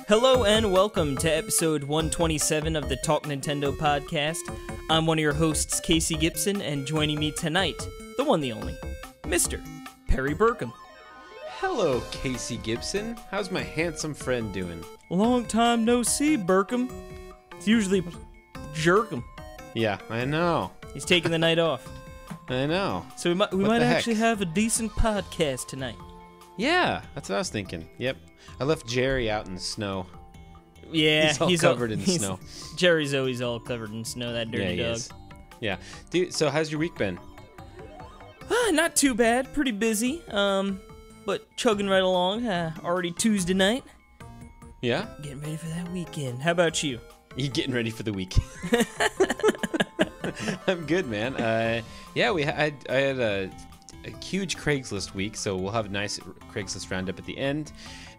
Hello and welcome to episode 127 of the Talk Nintendo podcast. I'm one of your hosts, Casey Gibson, and joining me tonight, the one, the only, Mr. Perry Burkum. Hello, Casey Gibson. How's my handsome friend doing? Long time no see, Burkum. It's usually Jerkum. Yeah, I know. He's taking the night off. I know. So we might actually have a decent podcast tonight. Yeah, that's what I was thinking. Yep. I left Jerry out in the snow. Yeah, he's all covered in snow. Jerry's always all covered in snow, that dirty dog. Is. Yeah. Dude, so how's your week been? Not too bad. Pretty busy. But chugging right along. Already Tuesday night. Yeah? Getting ready for that weekend. How about you? You getting ready for the weekend? I'm good, man. Yeah, I had a huge Craigslist week, so we'll have a nice Craigslist roundup at the end.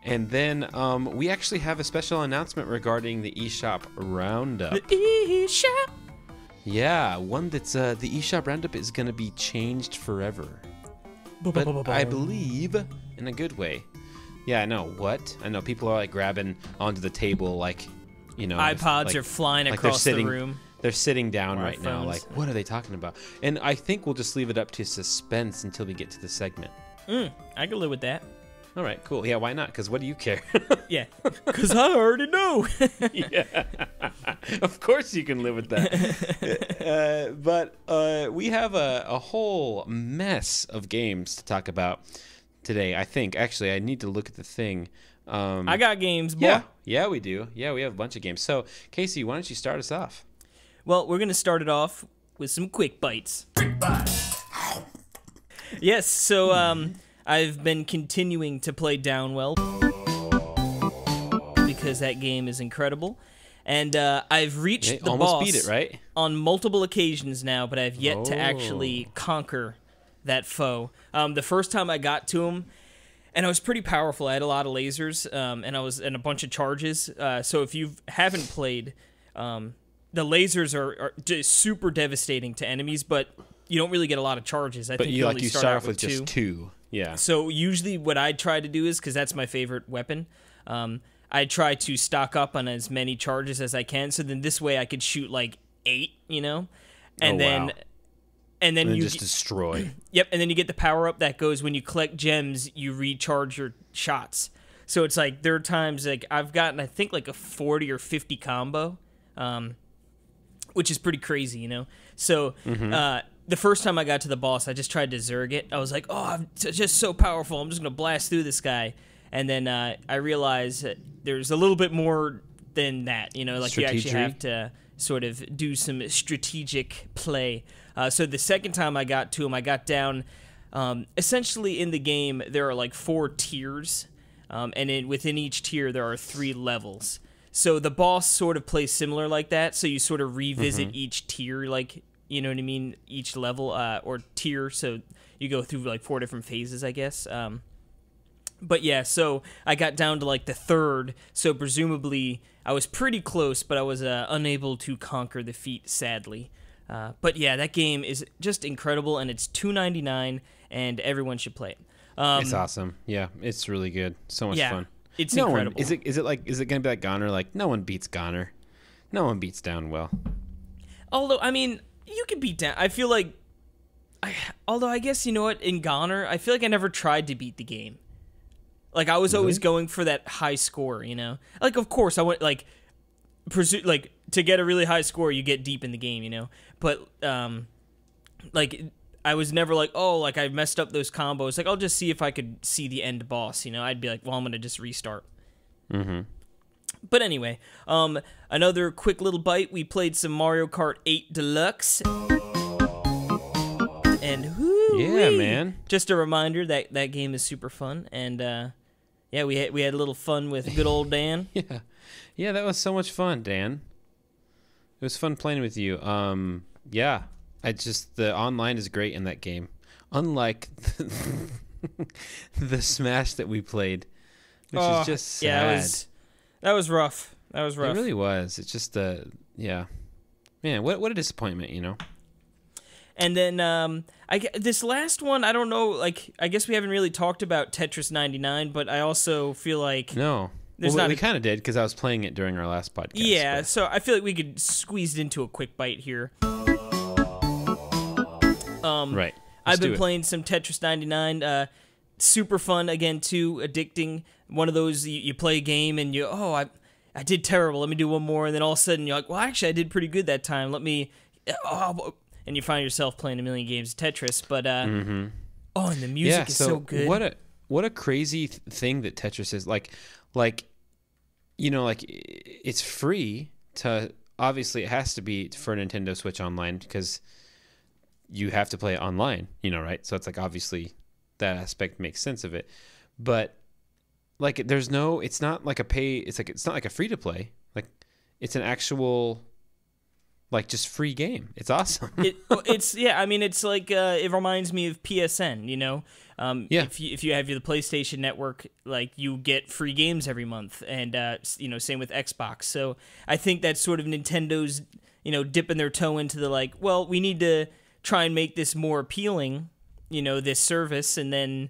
And then we actually have a special announcement regarding the eShop Roundup. The eShop? Yeah, one that's the eShop Roundup is going to be changed forever. But I believe in a good way. Yeah, I know. What? I know people are like grabbing onto the table like, you know. iPods like, are flying across the room. They're sitting down right phones. now like, what are they talking about? And I think we'll just leave it up to suspense until we get to the segment. I can live with that. All right, cool. Yeah, why not? Because what do you care? Yeah, because I already know. Yeah, of course you can live with that. But we have a whole mess of games to talk about today, I think. Actually, I need to look at the thing. I got games, boy. Yeah, we do. Yeah, we have a bunch of games. So, Casey, why don't you start us off? Well, we're going to start it off with some quick bites. Yes, so I've been continuing to play Downwell because that game is incredible. And I've reached the almost boss beat it, right? On multiple occasions now, but I've yet to actually conquer that foe. The first time I got to him, and I was pretty powerful. I had a lot of lasers, and I was in a bunch of charges. So if you haven't played, the lasers are just super devastating to enemies, but you don't really get a lot of charges. I think you only start off with just two. Yeah. So usually what I try to do is, because that's my favorite weapon, I try to stock up on as many charges as I can. So then this way I could shoot like 8, you know, and wow. And then you just destroy. Yep, and then you get the power up that goes when you collect gems, you recharge your shots. So it's like there are times like I've gotten I think like a 40 or 50 combo, which is pretty crazy, you know. So the first time I got to the boss, I just tried to zerg it. I was like, oh, I'm just so powerful. I'm just gonna blast through this guy. And then I realized that there's a little bit more than that, you know. Like you actually have to sort of do some strategic play. So the second time I got to him, I got down. Essentially, in the game, there are like 4 tiers, and within each tier, there are 3 levels. So the boss sort of plays similar like that. So you sort of revisit each tier, like, you know what I mean, each level or tier. So you go through like 4 different phases, I guess. But yeah, so I got down to like the 3rd. So presumably I was pretty close, but I was unable to conquer the feat, sadly. But yeah, that game is just incredible, and it's $2.99, and everyone should play it. It's awesome. Yeah, it's really good. So much fun. It's incredible. Is it gonna be like Goner? Like no one beats Goner. No one beats Downwell. Although I mean, you can beat down. I feel like, although I guess you know what, in Goner, I feel like I never tried to beat the game. Like I was always going for that high score, you know. Like of course I went like to get a really high score, you get deep in the game, you know. But like I was never like, oh, like I messed up those combos. Like I'll just see if I could see the end boss, you know. I'd be like, well, I'm gonna just restart. But anyway, another quick little bite. We played some Mario Kart 8 Deluxe, and yeah, man. Just a reminder that that game is super fun, and yeah, we had a little fun with good old Dan. Yeah, that was so much fun, Dan. It was fun playing with you. Yeah, the online is great in that game. Unlike the Smash that we played, which is just sad. Yeah, that was rough. That was rough. It really was. It's just yeah, man. What a disappointment, you know. And then this last one, I don't know. Like I guess we haven't really talked about Tetris 99, but I also feel like no. We kind of did because I was playing it during our last podcast. Yeah, so I feel like we could squeeze it into a quick bite here. Right. I've been playing some Tetris 99. Super fun, again, too, addicting. One of those, you play a game and I did terrible, let me do one more, and then all of a sudden you're like, well, actually, I did pretty good that time, and you find yourself playing a million games of Tetris, but, and the music is so good. What a crazy thing that Tetris is. Like, it's free to, obviously it has to be for Nintendo Switch Online, because you have to play it online, right? So it's like, obviously, that aspect makes sense of it. But, like, it's not like it's not like a free-to-play. Like, it's an actual, like, just free game. It's awesome. It's like, it reminds me of PSN, If you have the PlayStation Network, like, you get free games every month, and same with Xbox. So I think that's sort of Nintendo's dipping their toe into the, like, well, we need to try and make this more appealing, this service, and then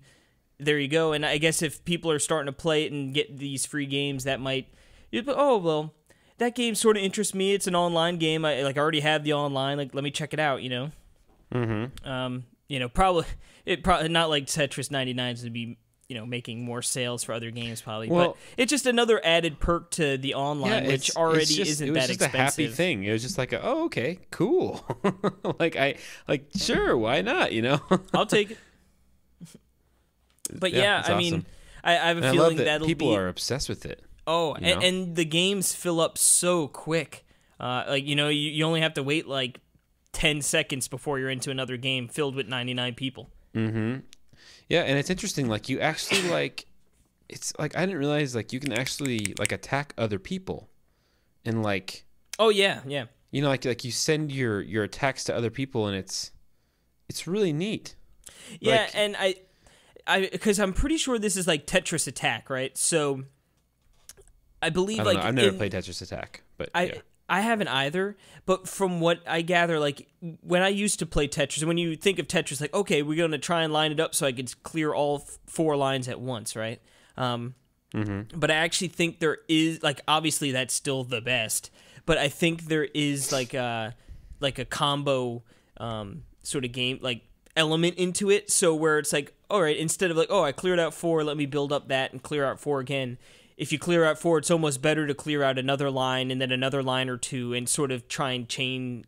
there you go. And I guess if people are starting to play it and get these free games, that might, that game sort of interests me. It's an online game. I already have the online. Like, let me check it out. Probably not like Tetris 99 is to be making more sales for other games probably. Well, but it's just another added perk to the online, which already isn't that expensive. It was just a happy thing. It was just like, okay, cool. Sure, why not? I'll take it. But awesome. I have a feeling that people are obsessed with it. Oh, and the games fill up so quick. You only have to wait like 10 seconds before you're into another game filled with 99 people. Mm-hmm. Yeah, and it's interesting. Like, you actually it's like, I didn't realize, like, you can actually, like, attack other people, and, like, oh yeah, like you send your attacks to other people, and it's really neat. Yeah, like, and I because I'm pretty sure this is like Tetris Attack, right? So I believe I've never played Tetris Attack, but I haven't either, but from what I gather, like, when I used to play Tetris, when you think of Tetris, like, okay, we're going to try and line it up so I could clear all 4 lines at once, right? But I actually think there is, like, obviously that's still the best, but I think there is, like a combo sort of game, like, element into it, so where it's like, all right, instead of like, I cleared out 4, let me build up that and clear out 4 again. If you clear out 4, it's almost better to clear out another line and then another line or 2 and sort of try and chain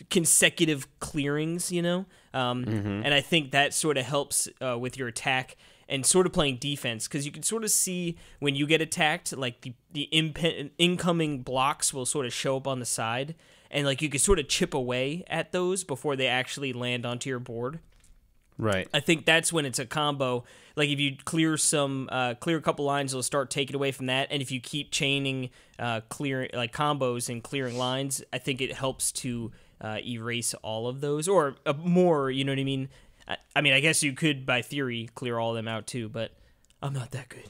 consecutive clearings, And I think that sort of helps with your attack and sort of playing defense, because you can sort of see when you get attacked, like the incoming blocks will sort of show up on the side, and like you can sort of chip away at those before they actually land onto your board. Right. I think that's when it's a combo. Like, if you clear a couple lines, it'll start taking away from that. And if you keep chaining combos and clearing lines, I think it helps to erase all of those, or more. You know what I mean? I mean, I guess you could, by theory, clear all of them out too, but I'm not that good.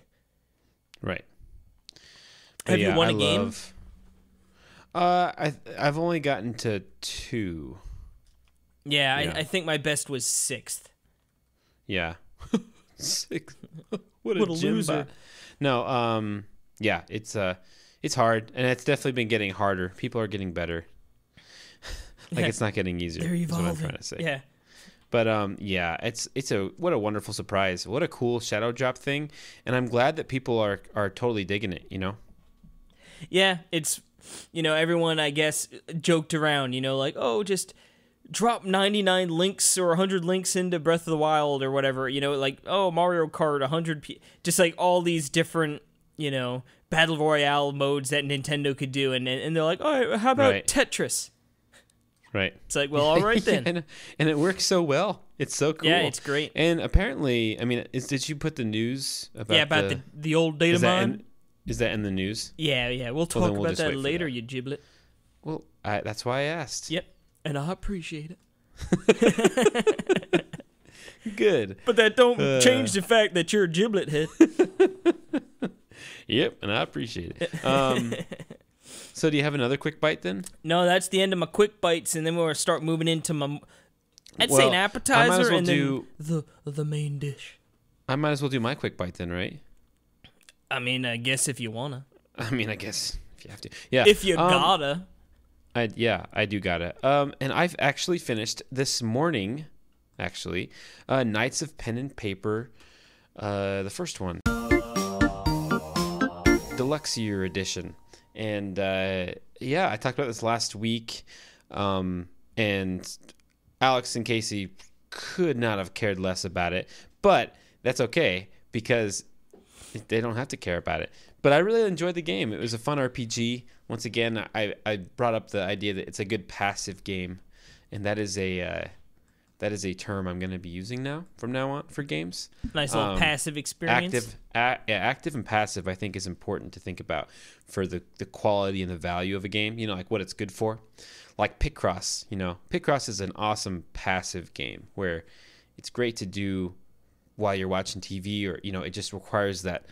Right. Have you won a game? I've only gotten to 2. Yeah, I think my best was 6th. Yeah. 6. What a loser. No, it's hard, and it's definitely been getting harder. People are getting better. It's not getting easier. They're evolving. Is what I'm trying to say. Yeah. But what a wonderful surprise. What a cool shadow drop thing, and I'm glad that people are totally digging it, Yeah, it's everyone, I guess, joked around, like, just drop 99 links or 100 links into Breath of the Wild or whatever, like, Mario Kart 100 just like all these different, battle royale modes that Nintendo could do, and they're like, how about Tetris? Right. It's like, well, all right then. and it works so well. It's so cool. Yeah, it's great. And apparently, I mean, did you put the news about about the old data mine? Is that in the news? Yeah. We'll talk about that later, you giblet. Well, that's why I asked. Yep. And I appreciate it. Good. But that don't change the fact that you're a giblet head. Yep, and I appreciate it. So do you have another quick bite then? No, that's the end of my quick bites, and then we're going to start moving into my, say an appetizer and then the main dish. I might as well do my quick bite then, right? I mean, I guess if you wanna. I mean, I guess if you have to. Yeah. If you gotta. I do gotta. And I've actually finished this morning, Knights of Pen and Paper, the first one, Deluxe Year Edition. And I talked about this last week, and Alex and Casey could not have cared less about it, but that's okay because they don't have to care about it. But I really enjoyed the game. It was a fun RPG. Once again, I brought up the idea that it's a good passive game, and that is a term I'm going to be using from now on for games. Nice little passive experience. Active and passive, I think, is important to think about for the quality and the value of a game. You know, like what it's good for. Like Picross. You know, Picross is an awesome passive game where it's great to do while you're watching TV, or it just requires that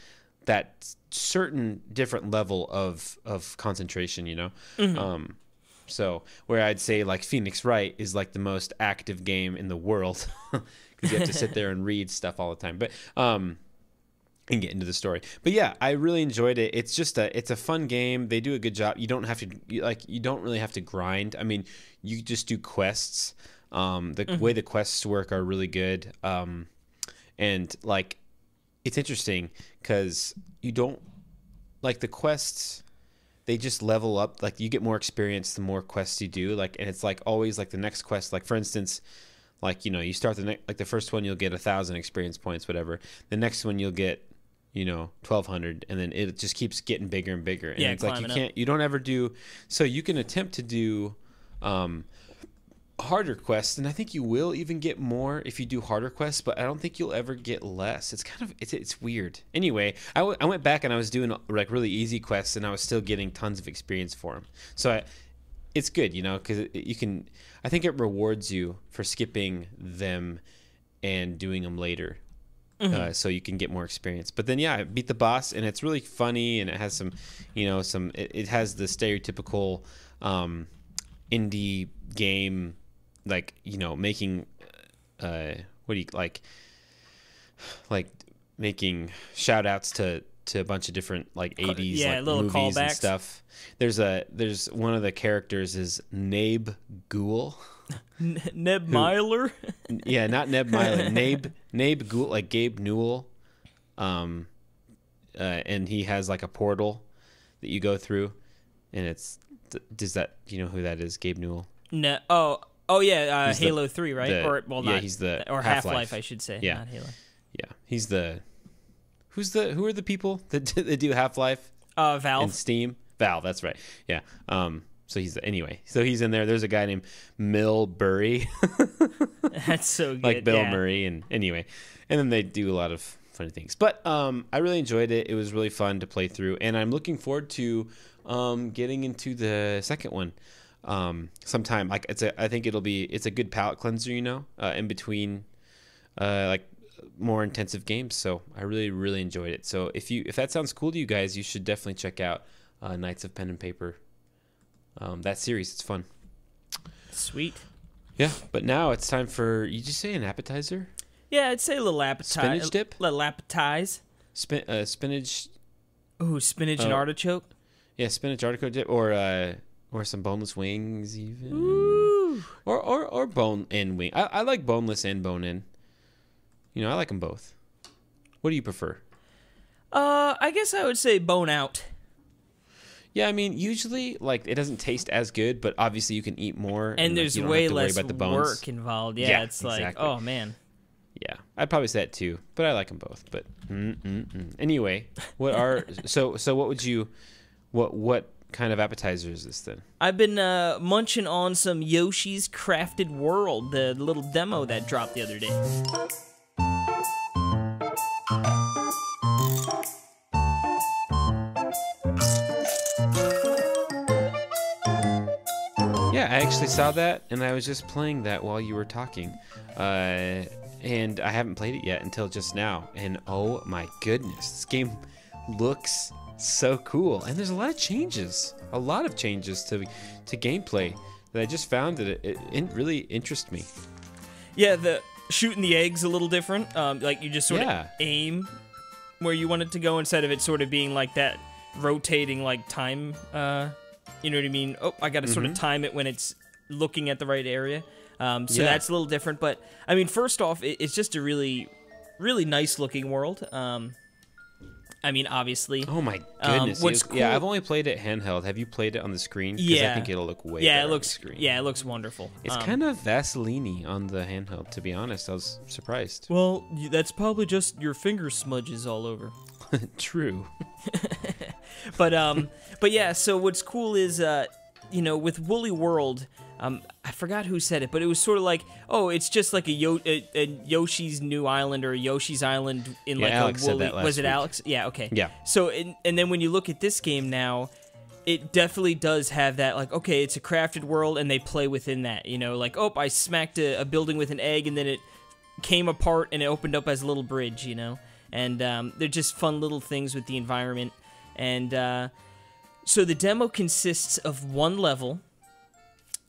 certain different level of concentration. Mm-hmm. So where I'd say like Phoenix Wright is like the most active game in the world because you have to sit there and read stuff all the time, but and get into the story. But yeah, I really enjoyed it. It's a fun game. They do a good job. You don't really have to grind. I mean, you just do quests. The way the quests work are really good. And like, it's interesting because you don't like the quests. They just level up. Like, you get more experience the more quests you do. Like, and it's like always like the next quest. Like, for instance, like, you start the first one, you'll get 1,000 experience points, whatever. The next one you'll get 1,200, and then it just keeps getting bigger and bigger. And it's like you don't ever do. So you can attempt to do harder quests, and I think you will even get more if you do harder quests, but I don't think you'll ever get less. It's kind of it's weird. Anyway, I went back and I was doing like really easy quests, and I was still getting tons of experience for them. So it's good, because you can. I think it rewards you for skipping them and doing them later, so you can get more experience. But then I beat the boss, and it's really funny, and it has some, it has the stereotypical indie game. Like, making what do you like making shout outs to a bunch of different like 80s like movies callbacks and stuff. There's one of the characters is Nabe Ghoul. Neb Myler? Yeah, not Neb Myler. Nabe Ghoul, like Gabe Newell. And he has like a portal that you go through, and does that, you know who that is? Gabe Newell? No. Oh yeah, Halo 3, right? He's the or Half-Life, I should say. Yeah, not Halo. Yeah, he's the. Who are the people that do Half-Life? Valve. And Steam. Valve, that's right. Yeah. So he's in there. There's a guy named Mill Burry. That's so good. Like Bill Murray, and then they do a lot of funny things. But I really enjoyed it. It was really fun to play through, and I'm looking forward to getting into the second one. Sometime. Like I think it's a good palate cleanser, in between like more intensive games. So I really, really enjoyed it. So if that sounds cool to you guys, you should definitely check out Knights of Pen and Paper. That series, it's fun. Sweet. Yeah, but now it's time for, you just say an appetizer? Yeah, I'd say a little appetizer. Spinach dip? A little appetize. Spinach. Ooh, spinach and artichoke. Yeah, spinach artichoke dip, or some boneless wings even. Ooh. Or bone and wing. I like boneless and bone in. I like them both. What do you prefer? I guess I would say bone out. Yeah, I mean, usually, like, it doesn't taste as good, but obviously you can eat more. And there's you don't way have to less worry about the bones. work involved. Yeah, it's exactly. like, oh, man. Yeah, I'd probably say that too, but I like them both. But anyway, what kind of appetizer is this then? I've been munching on some Yoshi's Crafted World, the little demo that dropped the other day. Yeah, I actually saw that, and I was just playing that while you were talking. And I haven't played it yet until just now. And oh my goodness, this game looks so cool. And there's a lot of changes to gameplay that I just found that it really interests me. Yeah, the shooting the eggs a little different. Like you just sort of aim where you want it to go instead of it sort of being like that rotating like time. You know what I mean? Oh, I got to sort of time it when it's looking at the right area. So that's a little different. But I mean, first off, it's just a really, really nice looking world. I mean, obviously. Oh my goodness! What's cool, I've only played it handheld. Have you played it on the screen? Because I think it'll look way better on the screen. Yeah, it looks wonderful. It's kind of Vaseline-y on the handheld. To be honest, I was surprised. Well, that's probably just your finger smudges all over. True. But yeah. So what's cool is, you know, with Woolly World. I forgot who said it, but it was sort of like, oh, it's just like a Yoshi's New Island or a Yoshi's Island in like Alex a Woolly. said that Was it last week. Alex? Yeah, okay. Yeah. So and then when you look at this game now, it definitely does have that, like, okay, it's a crafted world and they play within that, you know, like, oh, I smacked a building with an egg and then it came apart and it opened up as a little bridge, you know, and they're just fun little things with the environment. And so the demo consists of one level.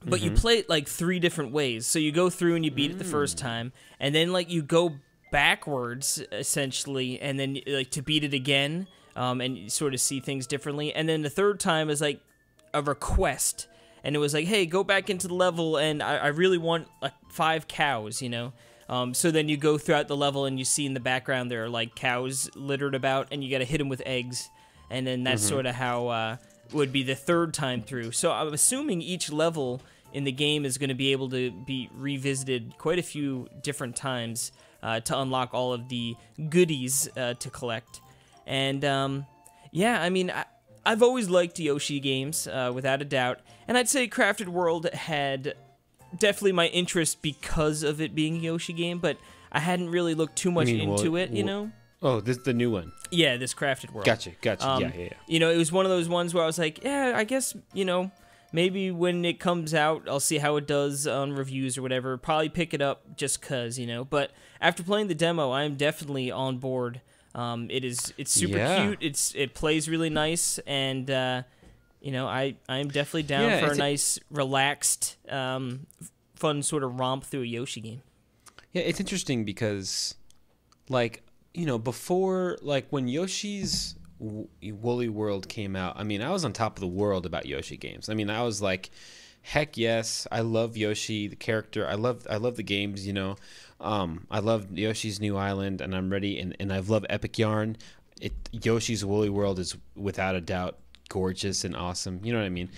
But you play it like 3 different ways. So you go through and you beat it the first time, and then like you go backwards essentially, and then like to beat it again, and you sort of see things differently. And then the third time is like a request, and it was like, hey, go back into the level, and I really want like 5 cows, you know. So then you go throughout the level, and you see in the background there are like cows littered about, and you got to hit them with eggs, and then that's sort of how. Would be the third time through. So I'm assuming each level in the game is going to be able to be revisited quite a few different times to unlock all of the goodies to collect. And yeah, I mean, I've always liked Yoshi games, without a doubt. And I'd say Crafted World had definitely my interest because of it being a Yoshi game, but I hadn't really looked too much into it, you know? Oh, this is the new one. Yeah, this Crafted World. Gotcha. Yeah. You know, it was one of those ones where I was like, yeah, I guess, you know, maybe when it comes out, I'll see how it does on reviews or whatever. Probably pick it up just because, you know. But after playing the demo, I am definitely on board. It's super cute. It plays really nice, and you know, I'm definitely down for a nice, relaxed, fun sort of romp through a Yoshi game. Yeah, it's interesting because, like, you know, before, like, when Yoshi's Woolly World came out, I mean, I was on top of the world about Yoshi games. I mean, I was like, heck yes, I love Yoshi, the character. I love the games, you know. I love Yoshi's New Island, and I'm ready, and I've loved Epic Yarn. Yoshi's Woolly World is, without a doubt, gorgeous and awesome. You know what I mean?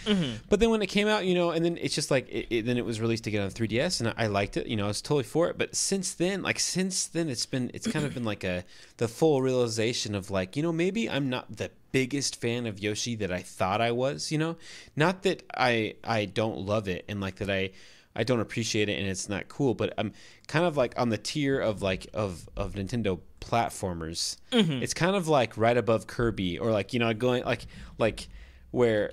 But then when it came out, you know, and then it's just like, then it was released again on 3DS, and I liked it. You know, I was totally for it. But since then, it's kind of been like the full realization of, like, you know, maybe I'm not the biggest fan of Yoshi that I thought I was. You know, not that I don't love it and like that I don't appreciate it and it's not cool, but I'm kind of like on the tier of like of Nintendo platformers. It's kind of like right above Kirby, or like, you know, going like where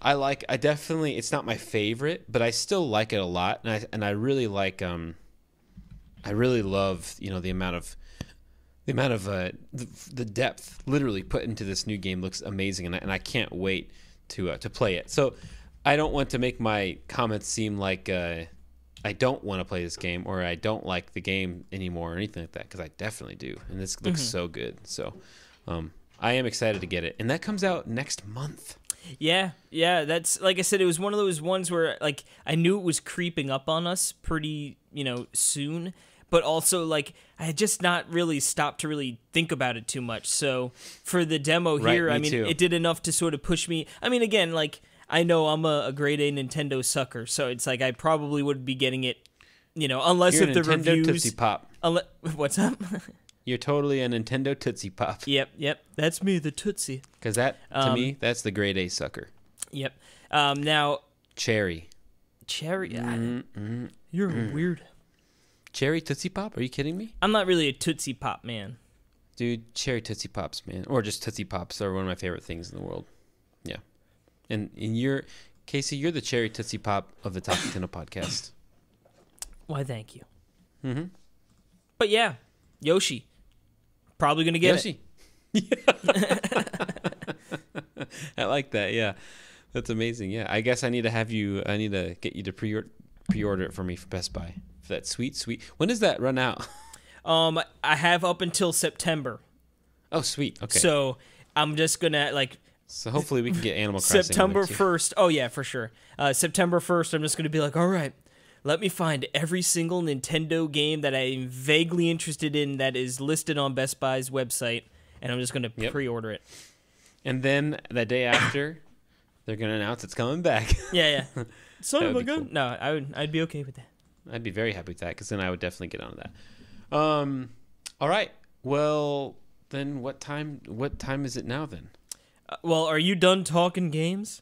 I definitely, it's not my favorite, but I still like it a lot, and I really like I really love, you know, the amount of the depth literally put into this new game looks amazing, and I can't wait to play it. So I don't want to make my comments seem like I don't want to play this game, or I don't like the game anymore, or anything like that, because I definitely do, and this looks so good. So I am excited to get it, and that comes out next month. Yeah, that's, like I said, it was one of those ones where, like, I knew it was creeping up on us pretty, you know, soon, but also, like, I had just not really stopped to really think about it too much. So for the demo here, I mean, it did enough to sort of push me. I mean, again, like, I know I'm a grade A Nintendo sucker, so it's like I probably would be getting it, you know, unless You're if the Nintendo reviews. Tootsie Pop. What's up? You're totally a Nintendo Tootsie Pop. Yep, that's me, the Tootsie. Because that, to me, that's the grade A sucker. Yep. Now, Cherry. You're weird. Cherry Tootsie Pop? Are you kidding me? I'm not really a Tootsie Pop man. Dude, cherry Tootsie Pops, man. Or just Tootsie Pops are one of my favorite things in the world. Yeah. And Casey, you're the cherry Tootsie Pop of the Top Nintendo podcast. Why, thank you. But yeah, Yoshi. Probably going to get it. I like that, yeah. That's amazing, yeah. I guess I need to get you to pre-order it for me for Best Buy. For that sweet. When does that run out? I have up until September. Oh, sweet. Okay. So I'm just gonna So hopefully we can get Animal Crossing. September 1st. Oh yeah, for sure. September 1st. I'm just gonna be like, all right, let me find every single Nintendo game that I'm vaguely interested in that is listed on Best Buy's website, and I'm just gonna pre-order it. And then the day after, they're gonna announce it's coming back. Yeah. Son of a gun. Cool. No, I'd be okay with that. I'd be very happy with that because then I would definitely get on that. All right. Well, then what time is it now then? Well, are you done talking games?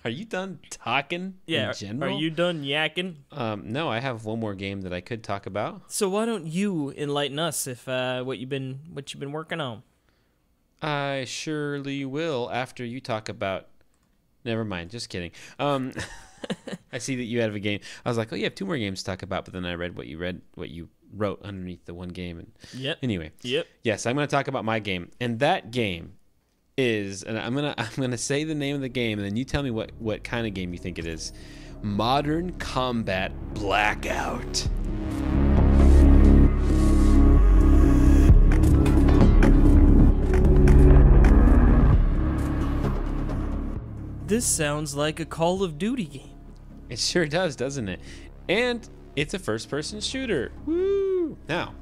Are you done talking in general? Are you done yakking? No, I have one more game that I could talk about. So why don't you enlighten us if what you've been working on? I surely will after you talk about. Never mind, just kidding. I see that you have a game. I was like, oh, you have 2 more games to talk about, but then I read what you wrote underneath the one game. And Anyway. Yep. Yes, I'm going to talk about my game, and that game is, and I'm gonna say the name of the game, and then you tell me what kind of game you think it is. Modern Combat Blackout. This sounds like a Call of Duty game. It sure does, doesn't it? And it's a first-person shooter. Woo! Now,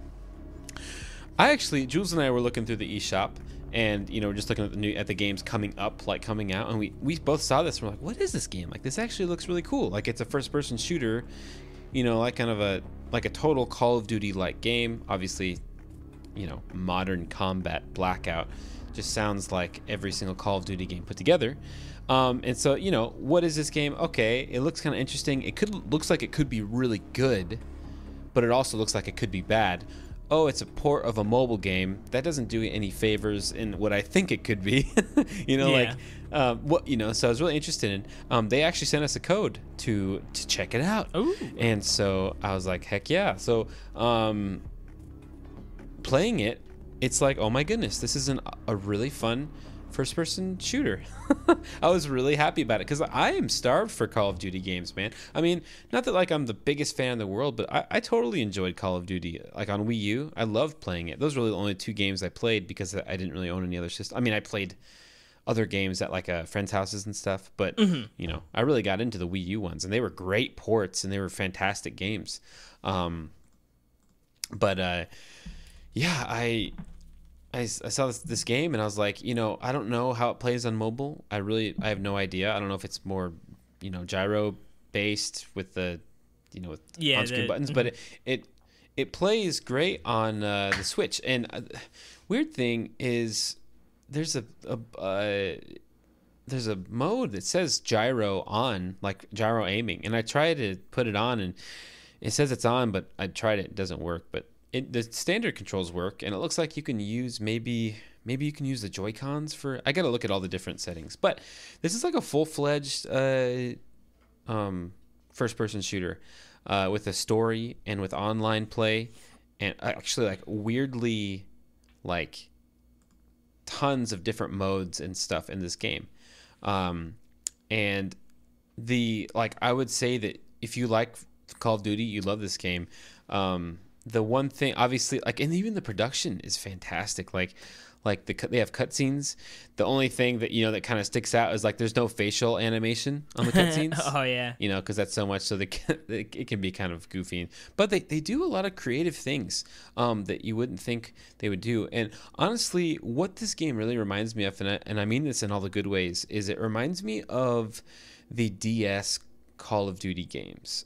Jules and I were looking through the eShop, and we're just looking at the games coming out, and we both saw this. And we're like, what is this game? Like, this actually looks really cool. Like, it's a first-person shooter, like kind of a total Call of Duty like game. Obviously, Modern Combat Blackout just sounds like every single Call of Duty game put together. And so, what is this game? Okay, it looks kind of interesting. Looks like it could be really good, but it also looks like it could be bad. Oh, it's a port of a mobile game. That doesn't do any favors in what I think it could be. So I was really interested in. They actually sent us a code to check it out. Ooh. And so I was like, heck yeah. So playing it, it's like, oh my goodness, this is a really fun first-person shooter. I was really happy about it because I am starved for Call of Duty games, man. I mean, not that I'm the biggest fan in the world, but I totally enjoyed Call of Duty. Like on Wii U, I loved playing it. Those were really the only 2 games I played because I didn't really own any other system. I mean, I played other games at friends' houses and stuff, but I really got into the Wii U ones, and they were great ports and they were fantastic games. I saw this game and I was like, I don't know how it plays on mobile. I have no idea. I don't know if it's more, gyro based with the, with on-screen buttons, but it plays great on the Switch. And weird thing is, there's a mode that says gyro on, like gyro aiming, and I tried to put it on and it says it's on, but I tried it. It doesn't work, but the standard controls work, and it looks like you can use maybe you can use the Joy-Cons for. I got to look at all the different settings, but this is like a full-fledged first-person shooter with a story and with online play, and actually weirdly tons of different modes and stuff in this game, and I would say that if you like Call of Duty, you love this game. The one thing, obviously, and even the production is fantastic. They have cutscenes. The only thing that that kind of sticks out is there's no facial animation on the cutscenes. Oh yeah. Because that's so much, so it can be kind of goofy. But they do a lot of creative things that you wouldn't think they would do. And honestly, what this game really reminds me of, and I mean this in all the good ways, is it reminds me of the DS Call of Duty games.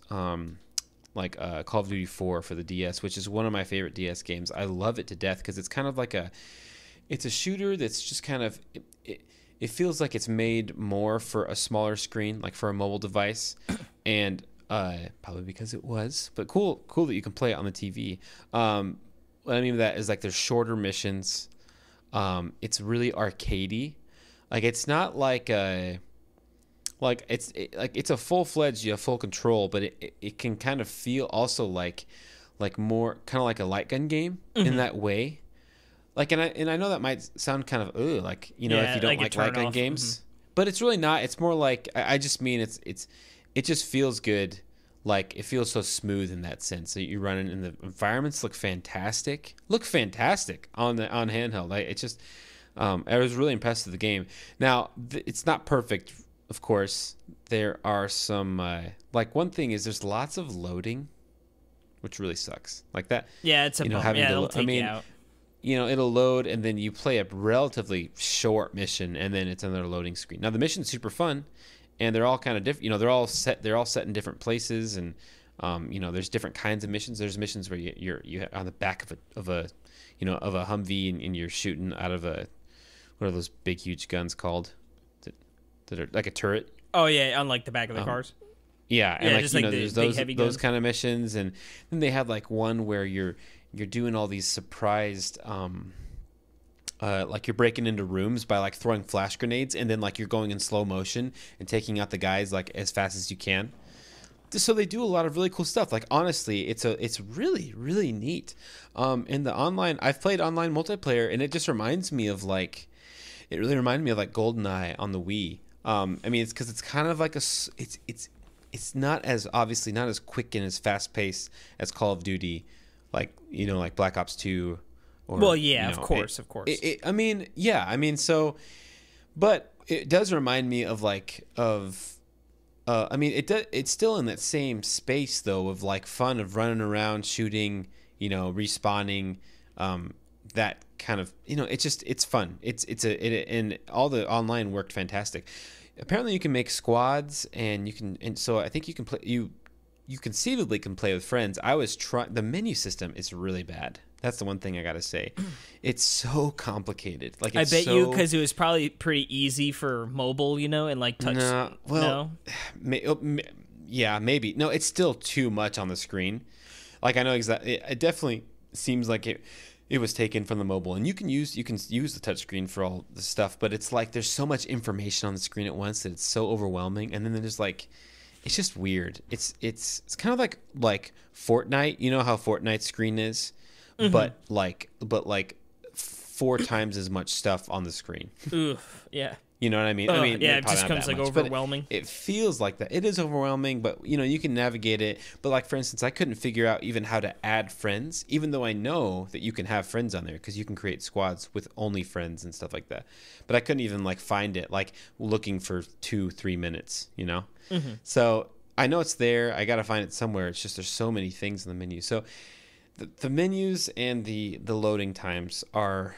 Call of Duty 4 for the DS, which is one of my favorite DS games. I love it to death because it's kind of it's a shooter that's just kind of, it feels like it's made more for a smaller screen, like for a mobile device, and probably because it was, but cool that you can play it on the TV. What I mean by that is there's shorter missions. It's really arcadey. It's not it's a full-fledged, you have full control, but it can kind of feel also like more kind of like a light gun game in that way. And I know that might sound kind of if you don't like light gun games, but it's really not. It's more I just mean it just feels good, like it feels so smooth in that sense. So you run in, and the environments look fantastic on handheld. Like it's just, I was really impressed with the game. Now it's not perfect, of course. There are some like one thing is there's lots of loading, which really sucks. Like that. Yeah, it's a bummer. Yeah, it'll take you out. It'll load, and then you play a relatively short mission, and then it's another loading screen. Now the mission's super fun, and they're all kind of different. They're all set in different places, and there's different kinds of missions. There's missions where you're on the back of a Humvee, and you're shooting out of what are those big huge guns called that are like a turret? Oh yeah, on like the back of the cars. Yeah, and just like there's those kind of missions, and then they have like one where you're doing all these surprised, like you're breaking into rooms by like throwing flash grenades, and then like you're going in slow motion and taking out the guys like as fast as you can. So they do a lot of really cool stuff. Like honestly, it's really, really neat. In the online, I've played online multiplayer, and it just reminds me of like, it really reminded me of like GoldenEye on the Wii. It's because it's kind of like it's not as obviously not as quick and as fast paced as Call of Duty. Like like Black Ops 2, or of course. But it does remind me of it's still in that same space though of like fun of running around, shooting, respawning, that kind of it's fun. And all the online worked fantastic. Apparently you can make squads, and so I think you can play you conceivably can play with friends. I was trying. The menu system is really bad. That's the one thing I gotta say. It's so complicated. Like I bet you because it was probably pretty easy for mobile, and like touch. Yeah, maybe. No, it's still too much on the screen. Like I know exactly. It definitely seems like it was taken from the mobile, and you can use the touchscreen for all the stuff, but it's like there's so much information on the screen at once that it's so overwhelming, and then there's like. It's just weird. It's kind of like Fortnite. You know how Fortnite's screen is, but like 4 times as much stuff on the screen. Oof, yeah. You know what I mean? Yeah, it just comes like overwhelming. It feels like that. It is overwhelming, but you can navigate it. But like for instance, I couldn't figure out even how to add friends, even though I know that you can have friends on there because you can create squads with only friends and stuff like that. But I couldn't even like find it, like looking for 2-3 minutes. So I know it's there. I got to find it somewhere. It's just there's so many things in the menu. So the menus and the loading times are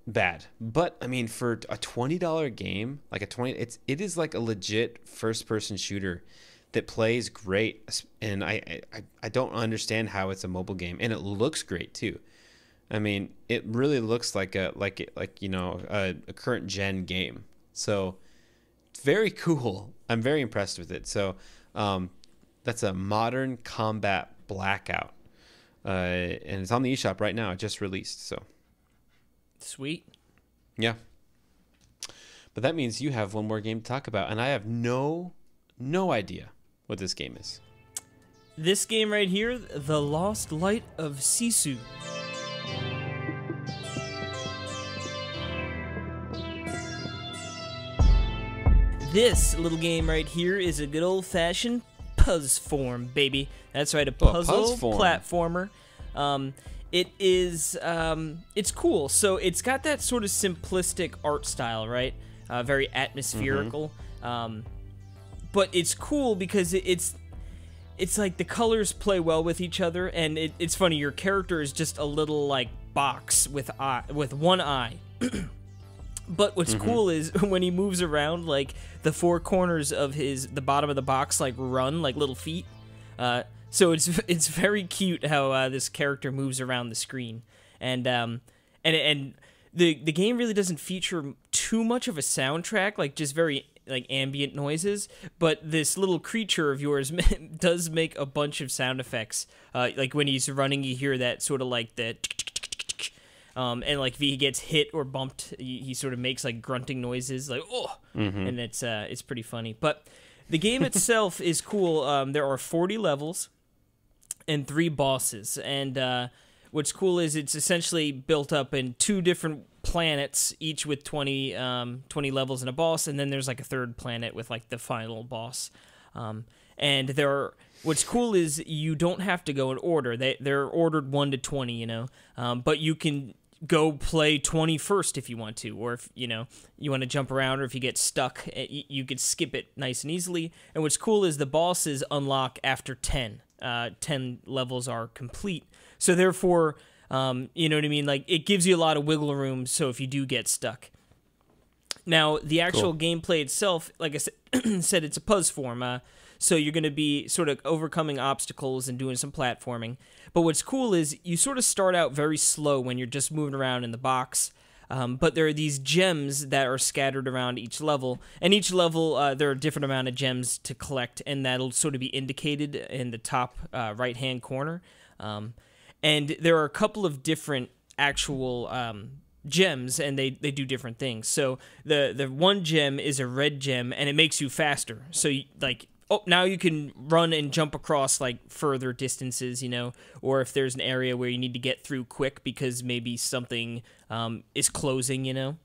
bad. But for a $20 game, like it is like a legit first person shooter that plays great, and I don't understand how it's a mobile game, and it looks great too. It really looks like a current gen game. So it's very cool. I'm very impressed with it. So that's a Modern Combat Blackout, and it's on the eShop right now. It just released. So sweet. Yeah. But that means you have one more game to talk about, and I have no idea what this game is. This game right here, The Lost Light of Sisu. This little game right here is a good old-fashioned puzz form, baby. That's right, a puzzle platformer. It is, it's cool. So it's got that sort of simplistic art style, right? Very atmospherical. But it's cool because it's like the colors play well with each other, and it's funny. Your character is just a little like box with one eye. But what's cool is when he moves around, like the 4 corners of the bottom of the box like run like little feet. So it's very cute how this character moves around the screen, and the game really doesn't feature too much of a soundtrack, like just very like ambient noises. But this little creature of yours does make a bunch of sound effects. Like when he's running, you hear that sort of like the. And like if he gets hit or bumped, he sort of makes like grunting noises, like and it's pretty funny. But the game itself is cool. There are 40 levels and 3 bosses, and what's cool is it's essentially built up in 2 different planets, each with 20 levels and a boss, and then there's like a 3rd planet with like the final boss. And And what's cool is you don't have to go in order. They're ordered 1 to 20, you know, but you can go play 20 first if you want to, or if you want to jump around, or if you get stuck, you could skip it nice and easily. And what's cool is the bosses unlock after 10. 10 levels are complete, so therefore, you know what I mean, like it gives you a lot of wiggle room, so if you do get stuck. Now the actual gameplay itself, like I said, it's a puzzle form, so you're going to be sort of overcoming obstacles and doing some platforming. But what's cool is you sort of start out very slow when you're just moving around in the box. But there are these gems that are scattered around each level. And each level, there are a different amount of gems to collect, and that'll sort of be indicated in the top right-hand corner. And there are a couple of different actual gems, and they do different things. So the one gem is a red gem, and it makes you faster. So, now you can run and jump across, like, further distances, you know, or if there's an area where you need to get through quick because maybe something is closing, you know.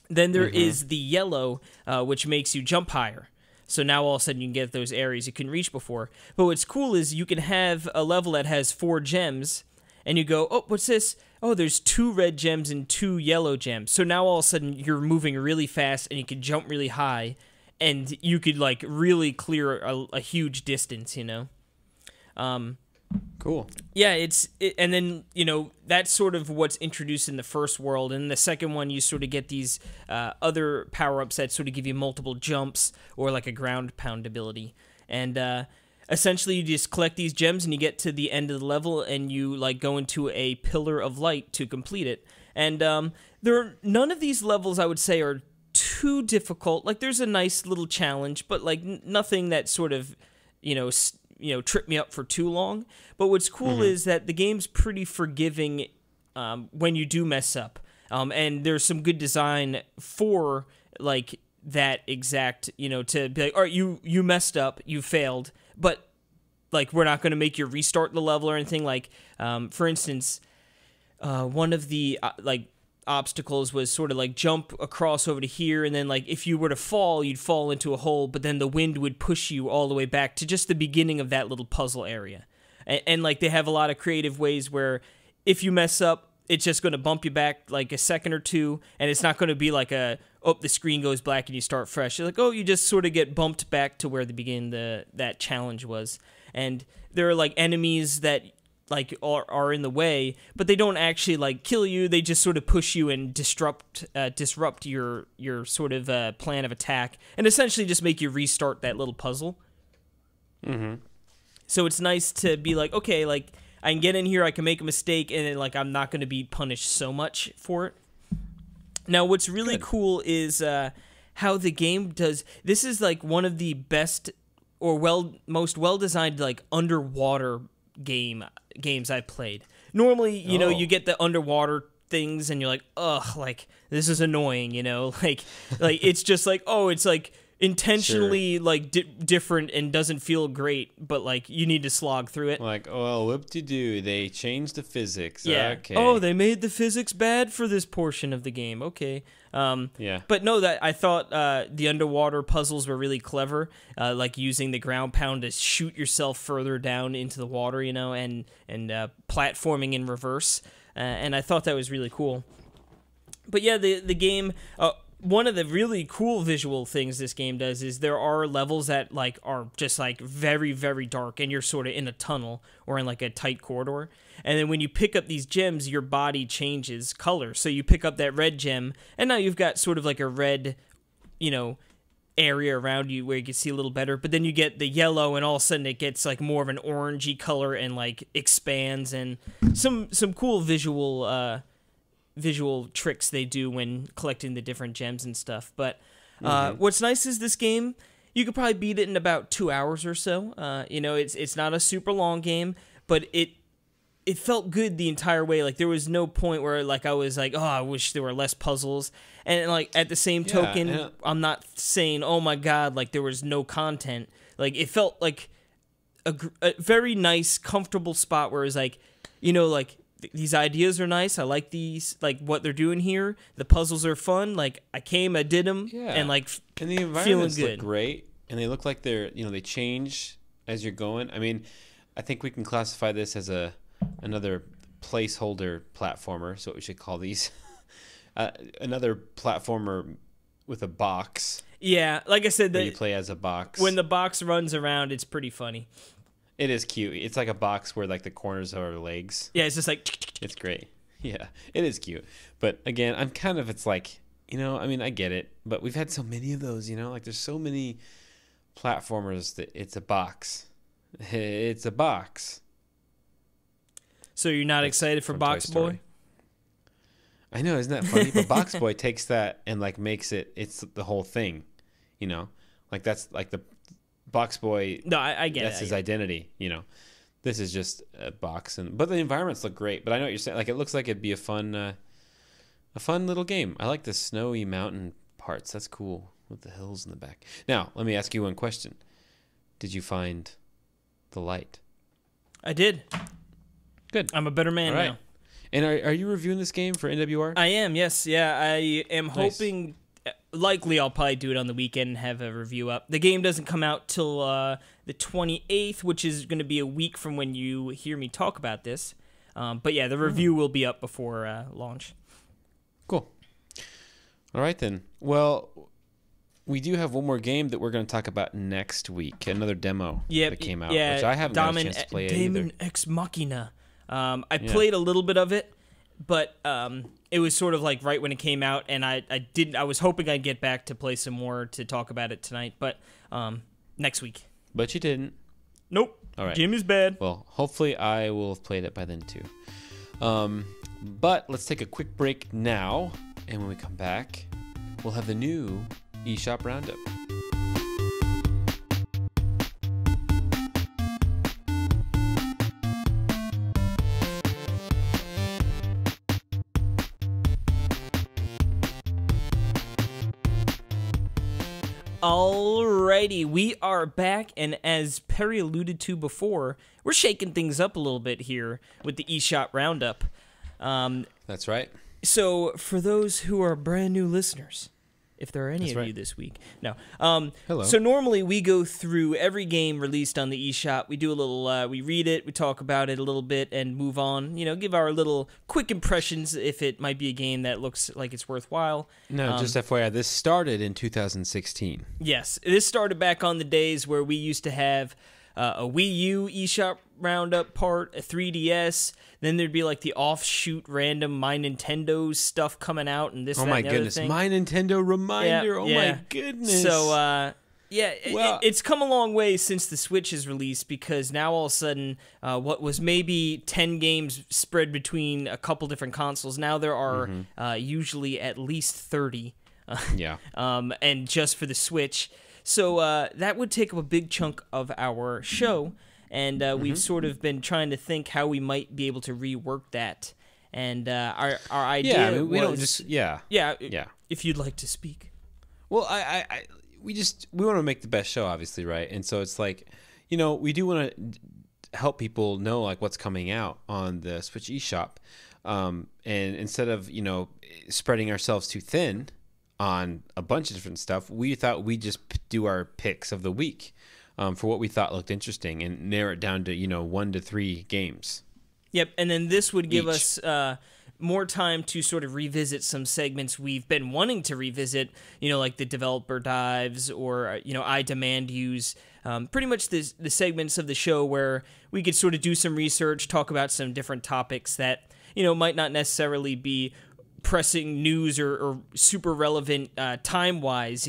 Then there is the yellow, which makes you jump higher. So now all of a sudden you can get those areas you couldn't reach before. But what's cool is you can have a level that has 4 gems, and you go, oh, what's this? Oh, there's 2 red gems and 2 yellow gems. So now all of a sudden you're moving really fast, and you can jump really high, and you could, like, really clear a huge distance, you know? Cool. Yeah, and then, you know, that's sort of what's introduced in the first world. And in the second one, you sort of get these other power-ups that sort of give you multiple jumps or, like, a ground pound ability. And essentially, you just collect these gems, and you get to the end of the level, and you, like, go into a pillar of light to complete it. And none of these levels, I would say, are too difficult. Like, there's a nice little challenge, but like nothing that sort of tripped me up for too long. But what's cool is that the game's pretty forgiving when you do mess up, and there's some good design for, like, that exact, you know, to be like, all right, you messed up, you failed, but, like, we're not going to make you restart the level or anything. Like, for instance, one of the obstacles was sort of like jump across over to here, and then, like, if you were to fall, you'd fall into a hole, but then the wind would push you all the way back to just the beginning of that little puzzle area. And like, they have a lot of creative ways where if you mess up, it's just going to bump you back like a second or two, and it's not going to be like the screen goes black and you start fresh. You're like, oh, you just sort of get bumped back to where the beginning that challenge was. And there are, like, enemies that, like, are in the way, but they don't actually, like, kill you. They just sort of push you and disrupt your sort of plan of attack, and essentially just make you restart that little puzzle. So it's nice to be like, okay, like, I can get in here, I can make a mistake, and then, like, I'm not going to be punished so much for it. Now, what's really cool is how the game does. This is, like, one of the best or most well-designed, like, underwater games I've played. Normally, you know, you get the underwater things, and you're like, ugh, like, this is annoying, you know, like it's just like, oh, it's like intentionally like different and doesn't feel great, but like you need to slog through it. Like, oh, whoop-de-doo, they changed the physics. Yeah. Okay. Oh, they made the physics bad for this portion of the game. Okay. Yeah. But no, that I thought the underwater puzzles were really clever, like using the ground pound to shoot yourself further down into the water, you know, and platforming in reverse. And I thought that was really cool. But yeah, the game. One of the really cool visual things this game does is there are levels that like are just like very, very dark, and you're sort of in a tunnel or in like a tight corridor. And then when you pick up these gems, your body changes color. So you pick up that red gem, and now you've got sort of like a red, you know, area around you where you can see a little better. But then you get the yellow, and all of a sudden it gets like more of an orangey color and like expands, and some cool visual tricks they do when collecting the different gems and stuff. But what's nice is this game, you could probably beat it in about 2 hours or so. You know, it's not a super long game, but it felt good the entire way. Like, there was no point where like I was like, oh, I wish there were less puzzles. And like at the same token, I'm not saying, oh my god, like there was no content. Like, it felt like a very nice, comfortable spot where it was like, you know, like, these ideas are nice. I like these, like what they're doing here. The puzzles are fun. Like, I did them, and like and the environments feeling look good. great. and they look like they're, they change as you're going. I mean, I think we can classify this as another placeholder platformer. So what we should call these. Another platformer with a box. Yeah, like I said, you play as a box. When the box runs around, it's pretty funny. It is cute. It's like a box where like the corners are legs. Yeah, it's just like. It's great. Yeah, it is cute. But again, it's like, I mean, I get it, but we've had so many of those, like there's so many platformers that it's a box. It's a box. So you're not excited for Box Boy? I know, isn't that funny? But Box Boy takes that and like makes it's the whole thing, like that's like the Box Boy. No, I get it. That's his identity, This is just a box, but the environments look great. But I know what you're saying. Like it looks like it'd be a fun little game. I like the snowy mountain parts. That's cool with the hills in the back. Now, let me ask you one question. Did you find the light? I did. Good. I'm a better man now. And are you reviewing this game for NWR? I am, yes. Yeah, I am hoping, likely I'll probably do it on the weekend and have a review up. The game doesn't come out till the 28th, which is going to be a week from when you hear me talk about this. But yeah, the review will be up before launch. Cool. All right, then. Well, we do have one more game that we're going to talk about next week. Another demo that came out, which I haven't had a chance to play either. Daemon Ex Machina. I played a little bit of it, but it was sort of like right when it came out, and I was hoping I'd get back to play some more to talk about it tonight, but next week. But you didn't. Nope. All right. Jim is bad. Well, hopefully I will have played it by then too. But let's take a quick break now, and when we come back, we'll have the new eShop Roundup. Alrighty, we are back, and as Perry alluded to before, we're shaking things up a little bit here with the eShop Roundup. That's right. So, for those who are brand new listeners, if there are any of you this week. No. Hello. So normally we go through every game released on the eShop. We do a little, we read it, we talk about it a little bit, and move on. Give our little quick impressions if it might be a game that looks like it's worthwhile. No, just FYI, this started in 2016. Yes, this started back on the days where we used to have a Wii U eShop Roundup part, a 3DS. Then there'd be like the offshoot random My Nintendo stuff coming out and this. Oh my goodness, My Nintendo reminder. My goodness. So it's come a long way since the Switch is released, because now all of a sudden, what was maybe 10 games spread between a couple different consoles, now there are usually at least 30. And just for the Switch. So that would take up a big chunk of our show. And we've sort of been trying to think how we might be able to rework that. And our idea we was... don't just... Yeah. If you'd like to speak. Well, we want to make the best show, obviously, right? And so it's like, we do want to help people know like what's coming out on the Switch eShop. And instead of, spreading ourselves too thin on a bunch of different stuff, we thought we'd just do our picks of the week. For what we thought looked interesting, and narrow it down to 1 to 3 games. Yep, and then this would give us more time to sort of revisit some segments we've been wanting to revisit, like the developer dives or I Demand Yous, pretty much the segments of the show where we could sort of do some research, talk about some different topics that might not necessarily be pressing news or super relevant time-wise,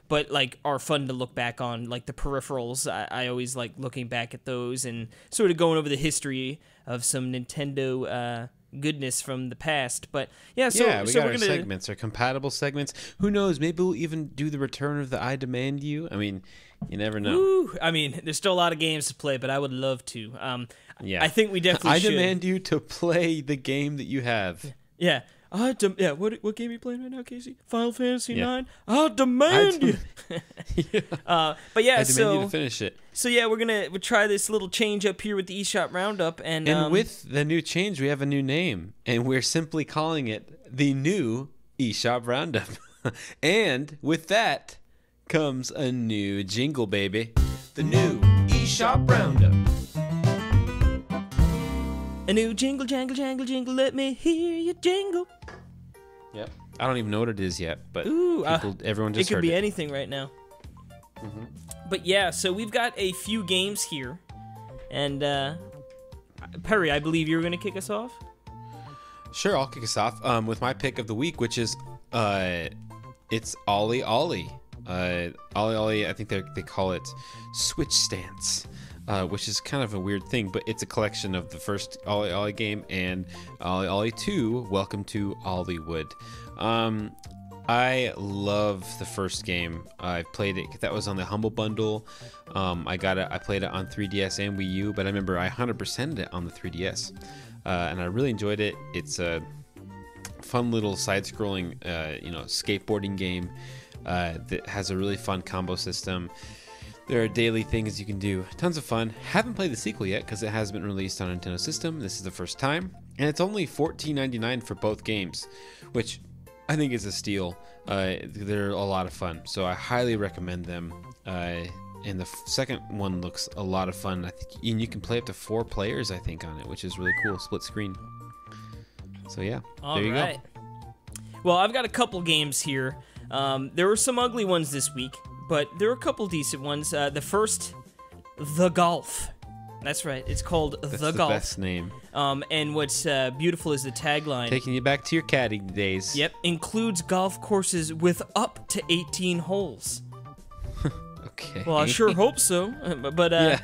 but like are fun to look back on, like the peripherals. I always like looking back at those and sort of going over the history of some Nintendo goodness from the past. But we got our segments, our compatible segments. Who knows? Maybe we'll even do the return of the I Demand You. I mean, you never know. Woo! I mean, there's still a lot of games to play, but I would love to. I think we definitely should. I demand you to play the game that you have. Yeah. What game are you playing right now, Casey? Final Fantasy 9? I demand you. But yeah, I demand you to finish it. So yeah, we'll try this little change up here with the eShop Roundup, and with the new change, we have a new name, and we're simply calling it the new eShop Roundup. And with that comes a new jingle, baby. The new eShop Roundup. A new jingle, jangle, jangle, jingle. Let me hear you jingle. Yep. I don't even know what it is yet, but everyone just it could heard be it. anything right now. But yeah, so we've got a few games here, and Perry, I believe you were going to kick us off. Sure, I'll kick us off with my pick of the week, which is it's Ollie Ollie. Ollie Ollie, I think they call it Switch Stance, which is kind of a weird thing, but it's a collection of the first Ollie Ollie game and Ollie Ollie 2, Welcome to Ollywood. I love the first game. I've played it. That was on the Humble Bundle. I played it on 3DS and Wii U, but I remember I 100%ed it on the 3DS, and I really enjoyed it. It's a fun little side-scrolling, skateboarding game that has a really fun combo system. There are daily things you can do. Tons of fun. Haven't played the sequel yet because it has been released on a Nintendo system. This is the first time, and it's only $14.99 for both games, which I think is a steal. They're a lot of fun, so I highly recommend them. And the second one looks a lot of fun. I think, and you can play up to 4 players, I think, on it, which is really cool. Split screen. So yeah, there you go. Well, I've got a couple games here. There were some ugly ones this week, but there were a couple decent ones. The first, The Golf. That's right. It's called The Golf. That's the best name. And what's beautiful is the tagline. Taking you back to your caddy days. Yep. Includes golf courses with up to 18 holes. Okay. Well, I sure hope so. But yeah.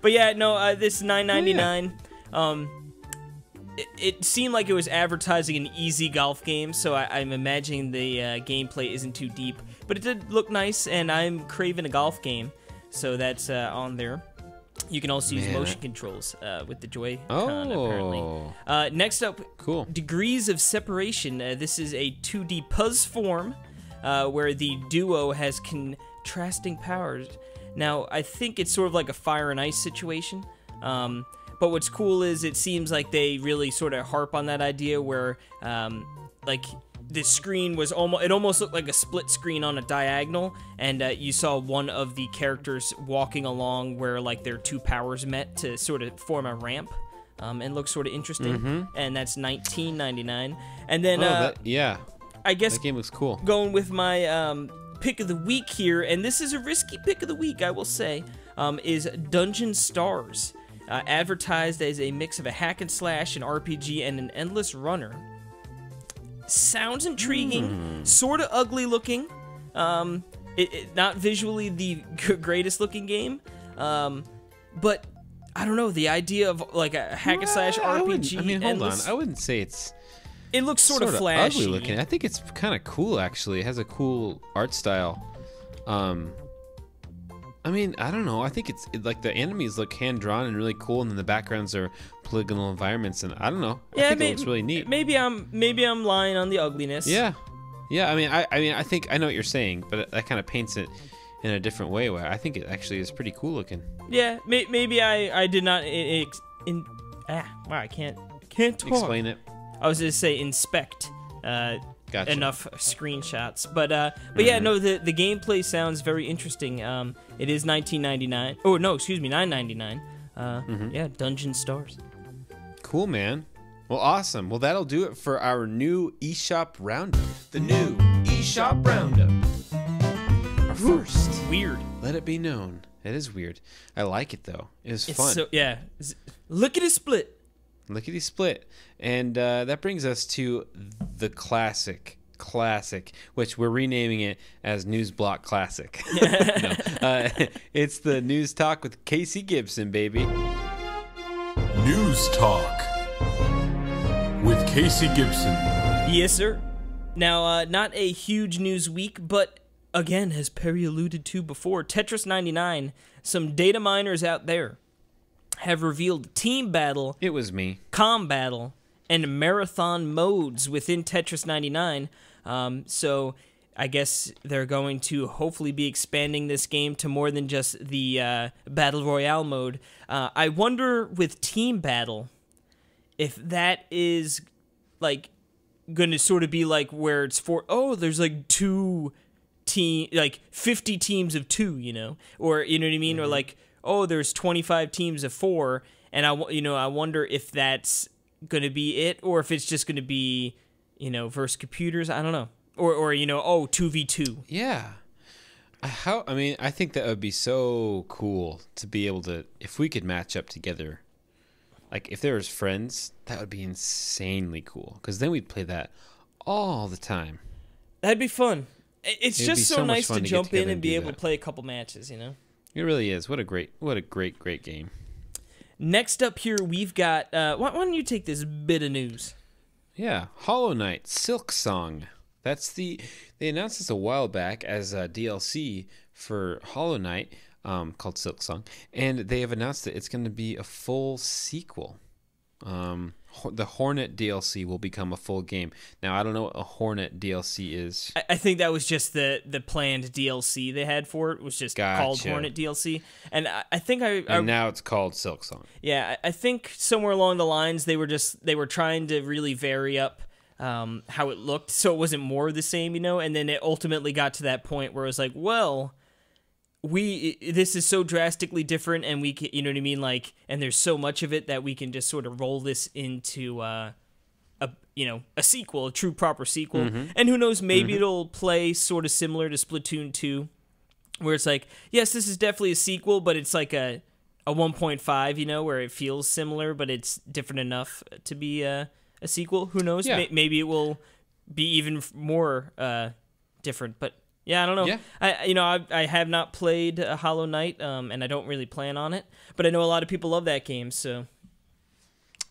But yeah, no, this $9.99. It seemed like it was advertising an easy golf game, so I'm imagining the gameplay isn't too deep. But it did look nice, and I'm craving a golf game, so that's on there. You can also use motion controls with the Joy-Con, apparently. Next up, cool. Degrees of Separation. This is a 2D puzzle form where the duo has contrasting powers. Now, I think it's sort of like a fire and ice situation. But what's cool is it seems like they really sort of harp on that idea where, like, the screen was almost looked like a split screen on a diagonal, and you saw one of the characters walking along where, like, their 2 powers met to sort of form a ramp, and looks sort of interesting. And that's $19.99. And then, I guess that game looks cool. Going with my pick of the week here, and this is a risky pick of the week, I will say, is Dungeon Stars. Advertised as a mix of a hack and slash, an RPG, and an endless runner. Sounds intriguing, sort of ugly looking. Not visually the greatest looking game, but I don't know, the idea of like a hack and slash RPG. I mean, hold on. I wouldn't say it looks sort of flashy. Ugly looking. I think it's kind of cool actually. It has a cool art style. I mean, I don't know. I think it's like the enemies look hand-drawn and really cool, and then the backgrounds are polygonal environments, and I don't know. I think it looks really neat. Maybe I'm lying on the ugliness. Yeah. I mean, I think I know what you're saying, but that kind of paints it in a different way. Where I think it actually is pretty cool looking. Yeah, maybe I did not. Wow, I can't talk. Explain it. I was gonna say inspect. Gotcha. Enough screenshots, but yeah, no, the gameplay sounds very interesting. It is $19.99. Oh no, excuse me, $9.99. Yeah, Dungeon Stars. Cool, man. Well, awesome. Well, that'll do it for our new eShop Roundup. The new eShop Roundup. Our first. Weird. Let it be known. It is weird. I like it though. It's fun. So, yeah. Lickety split. Lickety split. And that brings us to the classic, which we're renaming it as News Block Classic. It's the News Talk with Casey Gibson, baby. News Talk with Casey Gibson. Yes, sir. Now, not a huge news week, but again, as Perry alluded to before, Tetris 99, some data miners out there have revealed team battle, it was me, com battle, and marathon modes within Tetris 99. So I guess they're going to hopefully be expanding this game to more than just the Battle Royale mode. I wonder with team battle if that is like going to sort of be like where it's there's like 2 like 50 teams of 2, you know, or you know what I mean, or like, oh, there's 25 teams of 4, and I wonder if that's gonna be it, or if it's just gonna be, you know, versus computers. I don't know, or you know, 2v2. Yeah. I think that would be so cool to be able to, if we could match up together. Like, if there was friends, that would be insanely cool. Because then we'd play that all the time. That'd be fun. It's just so nice to jump in and be able to play a couple matches, you know? It really is. What a great game. Next up here, we've got... why don't you take this bit of news? Yeah. Hollow Knight, Silk Song. They announced this a while back as a DLC for Hollow Knight, called Silk Song, and they have announced that it's going to be a full sequel. The Hornet DLC will become a full game. Now, I don't know what a Hornet DLC is. I think that was just the planned DLC they had for it. Was just called Hornet DLC, and I think and now it's called Silk Song. Yeah, I think somewhere along the lines they were trying to really vary up how it looked, so it wasn't more of the same, you know. And then it ultimately got to that point where it was like, well, this is so drastically different, and we can, you know what I mean, like, and there's so much of it that we can just sort of roll this into a sequel, a true proper sequel. And who knows, maybe it'll play sort of similar to Splatoon 2, where it's like, yes, this is definitely a sequel, but it's like a 1.5, you know, where it feels similar, but it's different enough to be a sequel. Who knows? Yeah. Maybe it will be even more different, but yeah, I don't know. Yeah. I have not played Hollow Knight, and I don't really plan on it, but I know a lot of people love that game, so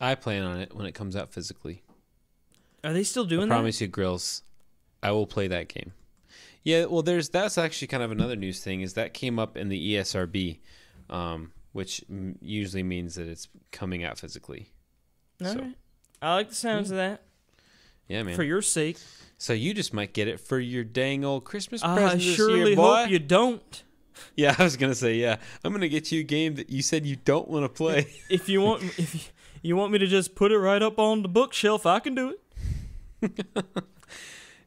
I plan on it when it comes out physically. Are they still doing that? I promise you, Grills, I will play that game. Yeah, well, that's actually kind of another news thing, is that came up in the ESRB, which usually means that it's coming out physically. All right. I like the sounds of that. Yeah, man. For your sake. So you just might get it for your dang old Christmas present I this surely year, boy. hope you don't. Yeah, I was gonna say, yeah. I'm gonna get you a game that you said you don't want to play. If you want me to just put it right up on the bookshelf, I can do it.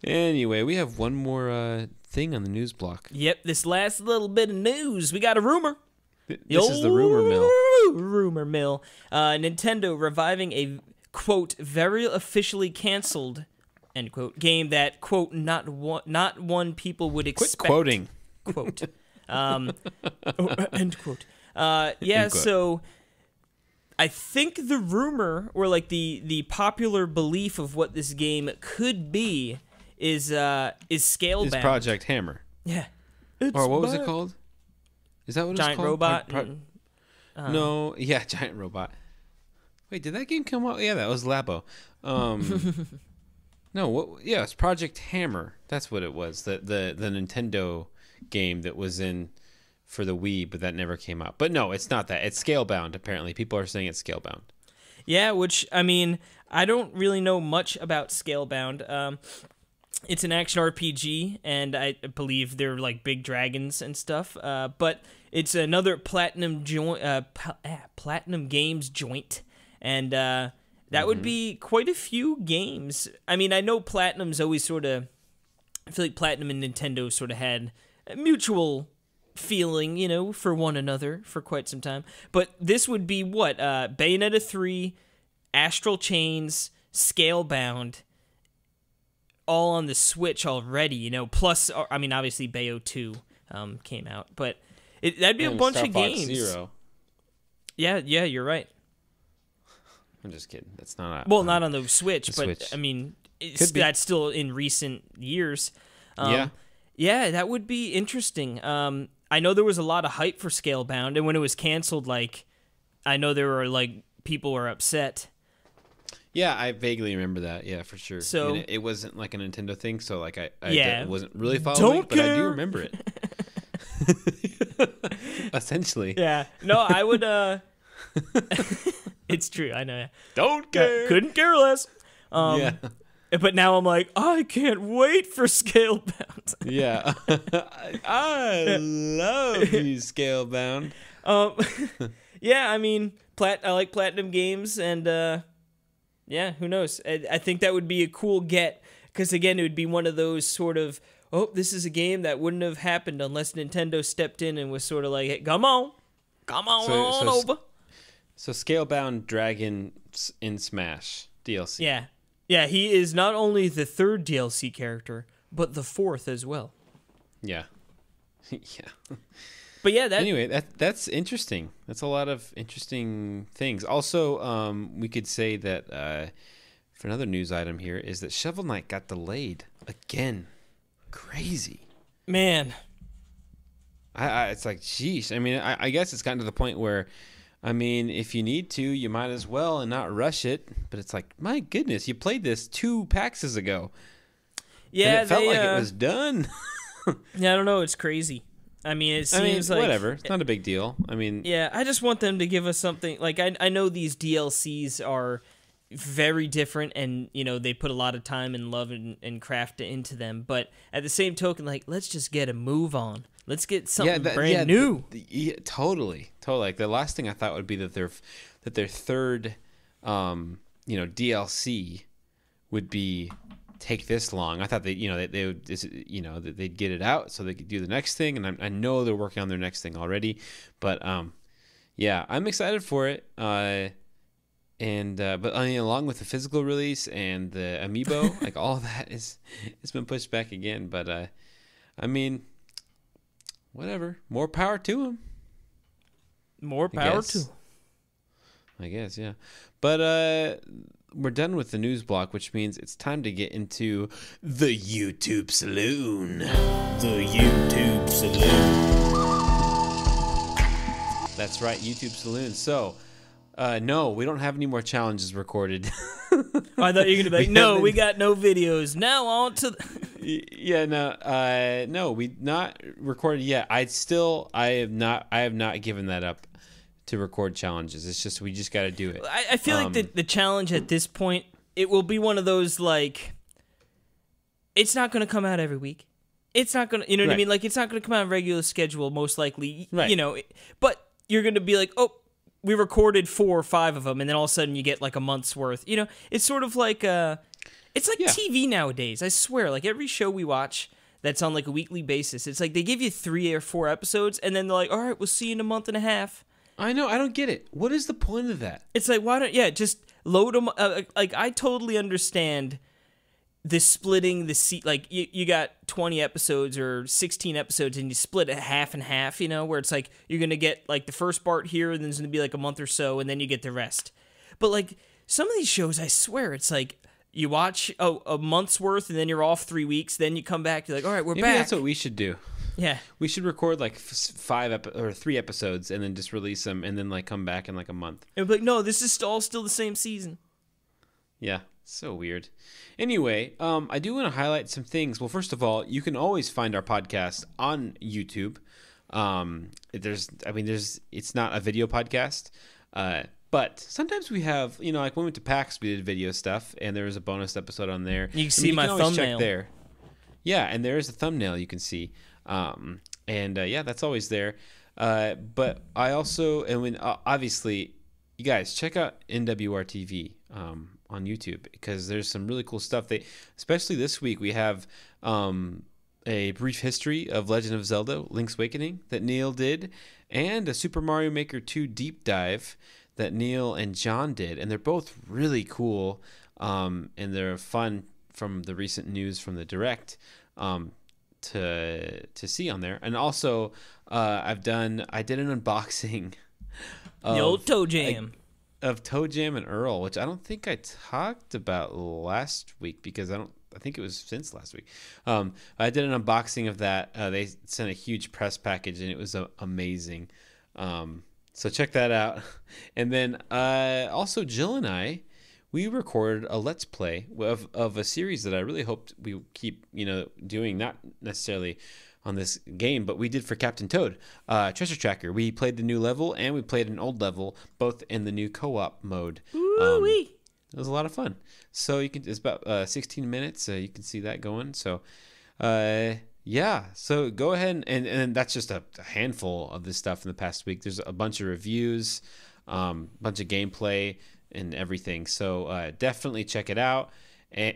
Anyway, we have one more thing on the news block. Yep, this last little bit of news, we got a rumor. This is the rumor mill. Rumor mill. Nintendo reviving a, quote, very officially canceled, end quote, game that, quote, not one people would expect. Quit quoting. Quote. End quote. Yeah, so I think the rumor, or like the popular belief of what this game could be is Scalebound. Is Project Hammer. Yeah. Or what was it called? Is that what Giant it's called? Robot? No, yeah, Giant Robot. Wait, did that game come out? Yeah, that was Labo. No, yeah, it's Project Hammer. That's what it was. The Nintendo game that was in for the Wii, but that never came out. But no, it's not that. It's Scalebound, apparently. People are saying it's Scalebound. Yeah, which, I mean, I don't really know much about Scalebound. It's an action RPG, and I believe they're like big dragons and stuff. But it's another Platinum Games joint, and that would be quite a few games. I mean, I know Platinum's always sort of, I feel like Platinum and Nintendo sort of had a mutual feeling, you know, for one another for quite some time. But this would be what? Bayonetta 3, Astral Chains, Scalebound, all on the Switch already, you know, plus, I mean, obviously Bayo 2 came out, but that'd be a bunch of games. Zero. Yeah, you're right. I'm just kidding. That's not not on the Switch, but I mean, that's still in recent years. Yeah, that would be interesting. I know there was a lot of hype for Scalebound, and when it was canceled, like, I know there were, like, people were upset. Yeah, I vaguely remember that. Yeah, for sure. So, I mean, it wasn't like a Nintendo thing, so like I wasn't really Don't following, but care. I do remember it. Essentially. Yeah. No, I would. It's true. I know. Yeah. Don't care. Couldn't care less. Yeah. But now I'm like, I can't wait for Scalebound. Yeah. I love you, Scalebound. Yeah, I mean, I like Platinum Games, and yeah, who knows? I think that would be a cool get, because again, it would be one of those sort of, oh, this is a game that wouldn't have happened unless Nintendo stepped in and was sort of like, hey, come on over. So Scalebound Dragon in Smash DLC. Yeah. Yeah, he is not only the third DLC character, but the fourth as well. Yeah. Yeah. But yeah, anyway, that's interesting. That's a lot of interesting things. Also, we could say that for another news item here is that Shovel Knight got delayed again. Crazy, man. It's like, sheesh. I mean, I guess it's gotten to the point where, I mean, if you need to, you might as well and not rush it. But it's like, my goodness, you played this 2 PAXs ago. Yeah, and it felt like it was done. Yeah, I don't know. It's crazy. I mean, it seems like whatever. It's not a big deal. I mean, yeah, I just want them to give us something. Like, I know these DLCs are very different, and you know they put a lot of time and love and craft into them. But at the same token, like, let's just get a move on. Let's get something brand new. Totally. Like the last thing I thought would be that their third, DLC would be take this long. I thought they would that they'd get it out so they could do the next thing, and I know they're working on their next thing already. But yeah, I'm excited for it. But I mean, along with the physical release and the amiibo, like all of that it's been pushed back again. But I mean, whatever. More power to them. More power to them. I guess, yeah. But we're done with the news block, which means it's time to get into the YouTube Saloon. The YouTube Saloon. That's right, YouTube Saloon. So, no, we don't have any more challenges recorded. I thought you were going to be like, no, we got no videos. Now on to... Yeah, no, we not recorded yet. I have not given that up to record challenges. It's just, we just got to do it. I feel like the challenge at this point, it will be one of those, like, it's not going to come out every week. It's not going to, you know what I mean? Like, it's not going to come out on a regular schedule, most likely, you know, but you're going to be like, oh, we recorded 4 or 5 of them, and then all of a sudden you get like a month's worth. You know, it's sort of like, it's like TV nowadays. I swear, like every show we watch that's on like a weekly basis, it's like they give you 3 or 4 episodes, and then they're like, all right, we'll see you in a month and a half. I know. I don't get it. What is the point of that? It's like, why don't, just load them. Like, I totally understand the splitting the seat. Like, you got 20 episodes or 16 episodes, and you split it half and half, you know, where it's like, you're going to get like the first part here, and then there's going to be like a month or so, and then you get the rest. But like, some of these shows, I swear, it's like, you watch a month's worth, and then you're off 3 weeks, then you come back, you're like, all right, we're back. Maybe that's what we should do. Yeah, we should record like 3 episodes and then just release them, and then like come back in like a month. And be like, no, this is all still the same season. Yeah, so weird. Anyway, I do want to highlight some things. Well, first of all, you can always find our podcast on YouTube. It's not a video podcast, but sometimes we have, you know, like when we went to PAX, we did video stuff, and there was a bonus episode on there. You can see my thumbnail check there. Yeah, and there is a thumbnail you can see. That's always there. But I also, obviously, you guys check out NWRTV on YouTube, because there's some really cool stuff. Especially this week, we have a brief history of Legend of Zelda: Link's Awakening that Neil did, and a Super Mario Maker 2 deep dive that Neil and John did, and they're both really cool, and they're fun from the recent news from the Direct. To see on there. And also I did an unboxing of the old Toe Jam of Toe Jam and Earl, which I don't think I talked about last week, because I think it was since last week. I did an unboxing of that. They sent a huge press package, and it was amazing. So check that out. And then also Jill and I, we recorded a Let's Play of a series that I really hoped we would keep, doing, not necessarily on this game, but we did for Captain Toad, Treasure Tracker. We played the new level, and we played an old level, both in the new co-op mode. It was a lot of fun. So it's about 16 minutes. You can see that going. So, so go ahead, and that's just a handful of this stuff in the past week. There's a bunch of reviews, bunch of gameplay, and everything. So definitely check it out. And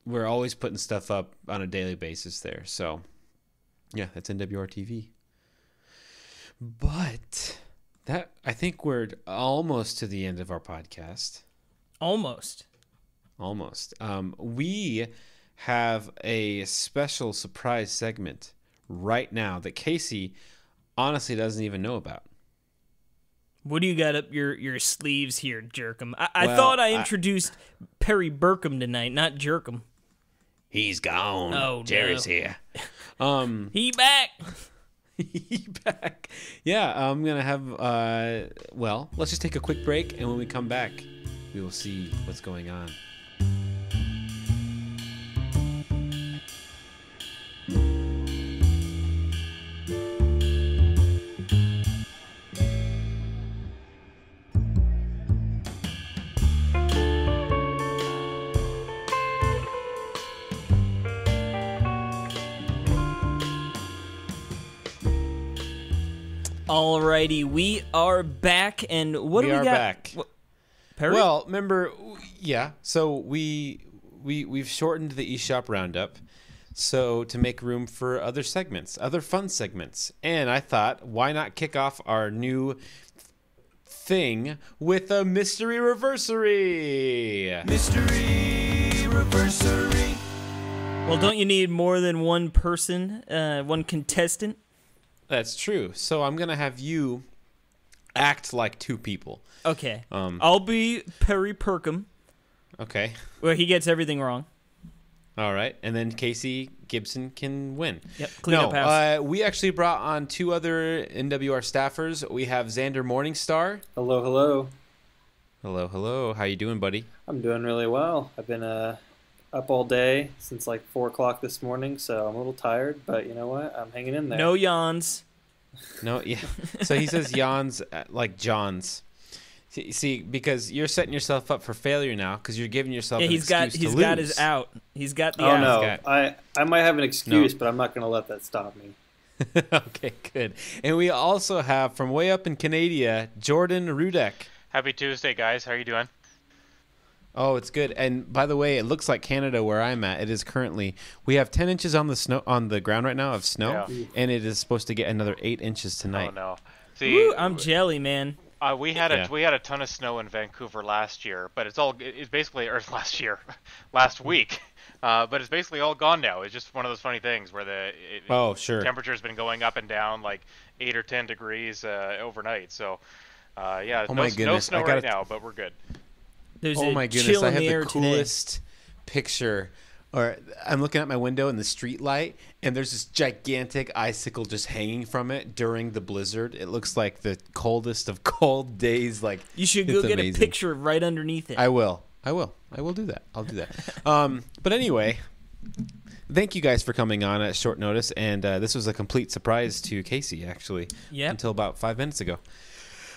we're always putting stuff up on a daily basis there. So, yeah, that's NWR TV. But I think we're almost to the end of our podcast. Almost. We have a special surprise segment right now that Casey honestly doesn't even know about. What do you got up your sleeves here, Jerkum? I thought I introduced Perry Burkum tonight, not Jerkum. He's gone. Oh, Jerry's no. here. He back. He back. Yeah, I'm going to have, let's just take a quick break, and when we come back, we will see what's going on. Alrighty, we are back, and what do we got? We are back. Perry? Well, remember, yeah, so we've shortened the eShop Roundup so to make room for other segments, other fun segments. And I thought, why not kick off our new thing with a mystery reversery? Mystery reversery. Well, don't you need more than one person, one contestant? That's true. So I'm going to have you act like two people. Okay. I'll be Perry Burkum, Okay. where he gets everything wrong. All right. And then Casey Gibson can win. Yep, clean up house. We actually brought on two other NWR staffers. We have Xander Morningstar. Hello, hello. Hello, hello. How you doing, buddy? I'm doing really well. I've been up all day since like 4 o'clock this morning, so I'm a little tired, but you know what? I'm hanging in there. No yawns. No, yeah. So he says yawns like Johns. See, because you're setting yourself up for failure now, because you're giving yourself an excuse to lose. He's got his out. He's got the Oh, out. no. I might have an excuse, but I'm not going to let that stop me. Okay, good. And we also have, from way up in Canada, Jordan Rudek. Happy Tuesday, guys. How are you doing? Oh, it's good. And by the way, it looks like Canada where I'm at. It is currently, we have 10 inches on the ground right now of snow, Yeah. and it is supposed to get another 8 inches tonight. Oh no. See, Woo, I'm jelly, man. we had a ton of snow in Vancouver last year, but it's basically last week. But it's basically all gone now. It's just one of those funny things where Sure. temperature's been going up and down like 8 or 10 degrees overnight. So yeah, my goodness, no snow I gotta- right now, but we're good. There's Oh a my goodness, chill I in have the air the coolest picture. Or I'm looking at my window in the street light, and there's this gigantic icicle just hanging from it during the blizzard. It looks like the coldest of cold days. Like, today. You should it's go get amazing. a picture right underneath it. I will do that. I'll do that. But anyway, thank you guys for coming on at short notice, and this was a complete surprise to Casey, actually. Yep. Until about 5 minutes ago.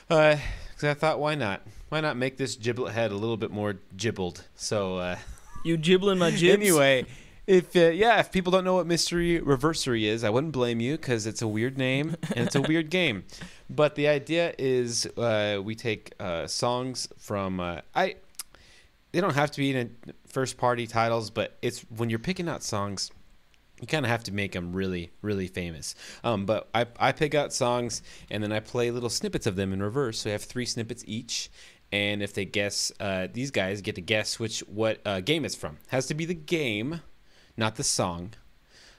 Because I thought, why not? Why not make this giblet head a little bit more gibbled? So, You jibbling my jibs? anyway, if people don't know what Mystery Reversery is, I wouldn't blame you, because it's a weird name and it's a weird game. But the idea is we take songs from they don't have to be in first party titles, but it's when you're picking out songs, you kind of have to make them really, really famous. But I pick out songs, and then I play little snippets of them in reverse. So I have 3 snippets each. And if they guess, these guys get to guess what game it's from. Has to be the game, not the song.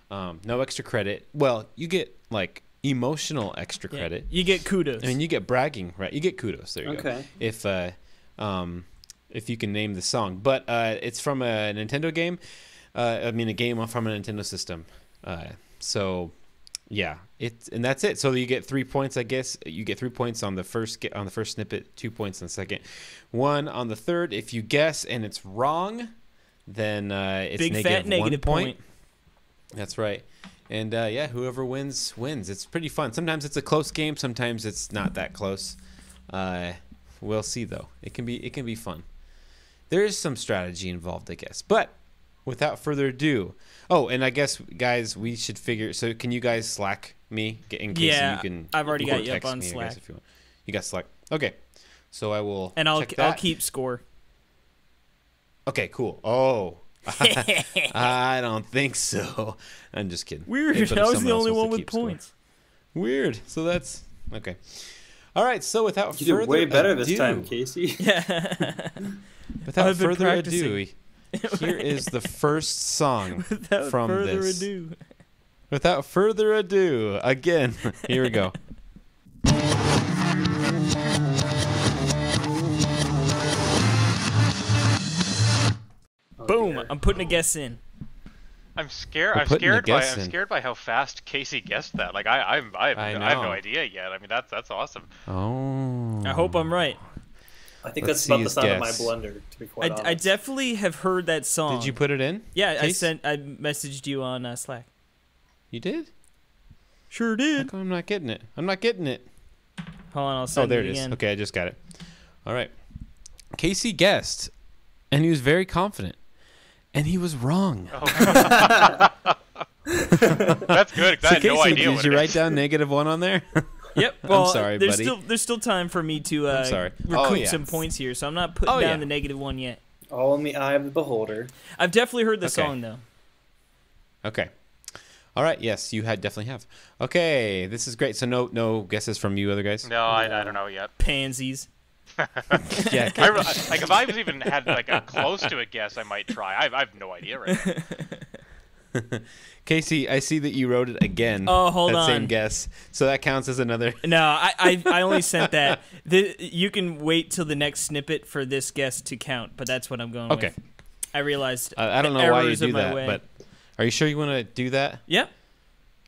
No extra credit. Well, you get like emotional extra credit. You get kudos. I mean, you get bragging, right? You get kudos. There you Okay. go. If you can name the song, but it's from a Nintendo game. A game from a Nintendo system. So. Yeah, and that's it. So you get 3 points, I guess. You get 3 points on the first snippet, 2 points on the second, 1 on the third. If you guess and it's wrong, then it's Big fat negative 1 point. That's right. And whoever wins. It's pretty fun. Sometimes it's a close game. Sometimes it's not that close. We'll see though. It can be fun. There is some strategy involved, I guess. But without further ado. Oh, and I guess, guys, we should figure. So, can you guys Slack me in case you can? I've already got you up text on me, I Slack. guess, if you want. You got Slack. Okay, so I will. And check that. I'll keep score. Okay, cool. Oh, I don't think so. I'm just kidding. Weird. Hey, but if I was someone the else only wants one to with keep score. points. Weird. So that's okay. All right. So without You further did way better ado, this time, Casey. without I've been further practicing. ado, here is the first song Without from further this. ado. Without further ado, again, here we go. Boom! dear. I'm putting a guess in. I'm scared. We're I'm putting a scared by. guess I'm in. scared by how fast Casey guessed that. Like I have I no know. idea yet. I mean, that's awesome. Oh. I hope I'm right. I think Let's that's about see the his sound of my guess. blender, to be quite honest. I definitely have heard that song. Did you put it in? Yeah, Case? I messaged you on Slack. You did? Sure How did. come I'm not getting it? I'm not getting it. Hold on, I'll send Oh, there it it is. again. Okay, I just got it. All right. Casey guessed, and he was very confident, and he was wrong. That's good. 'Cause I had no Casey, idea did what you it write is. down -1 on there? Yep. Well, sorry, there's buddy. There's still time for me to I'm sorry. recoup Oh, yeah. some points here, so I'm not putting Oh, down yeah. the -1 yet. All in the eye of the beholder. I've definitely heard the Okay. song though. Okay. All right. Yes, you definitely have. Okay, this is great. So no guesses from you other guys? No, I don't know yet. Pansies. Yeah. Like if I was even had like a close to a guess, I might try. I have no idea right now. Casey, I see that you wrote it again. Oh, hold that on. same guess. So that counts as another. No, I only sent that. You can wait till the next snippet for this guess to count, but that's what I'm going Okay. with. I realized I don't the know why you errors of do my that, way. but are you sure you want to do that? Yep.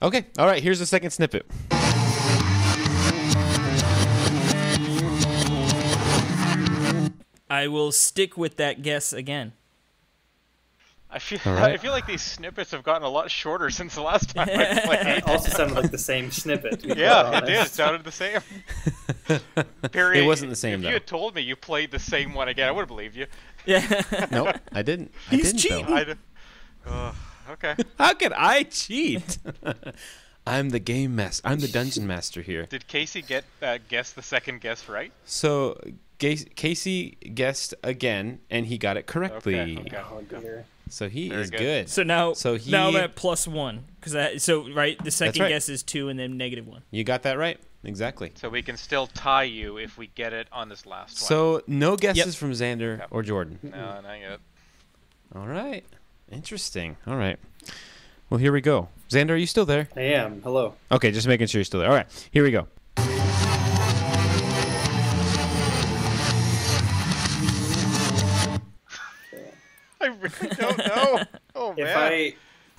Okay. All right. Here's the second snippet. I will stick with that guess again. I feel All right. I feel like these snippets have gotten a lot shorter since the last time I played. It also sounded like the same snippet. To be quite Yeah, it did. It honest. sounded the same. Perry, It wasn't the same, if though. you had told me you played the same one again, I would have believed you. Yeah. Nope, I didn't. He's I didn't, cheating. though. Okay. How could I cheat? I'm the game master. I'm the dungeon master here. Did Casey guess the second guess right? So Casey guessed again, and he got it correctly. Okay. Oh, dear. So he Very is good. good. So now, So he- now I'm at +1 because right. The second right. guess is 2 and then -1. You got that right. Exactly. So we can still tie you if we get it on this last one. So no guesses Yep. from Xander Yep. or Jordan. No, not yet. All right. Interesting. All right. Well, here we go. Xander, are you still there? I am. Hello. Okay, just making sure you're still there. All right. Here we go. I really don't know. Oh If man.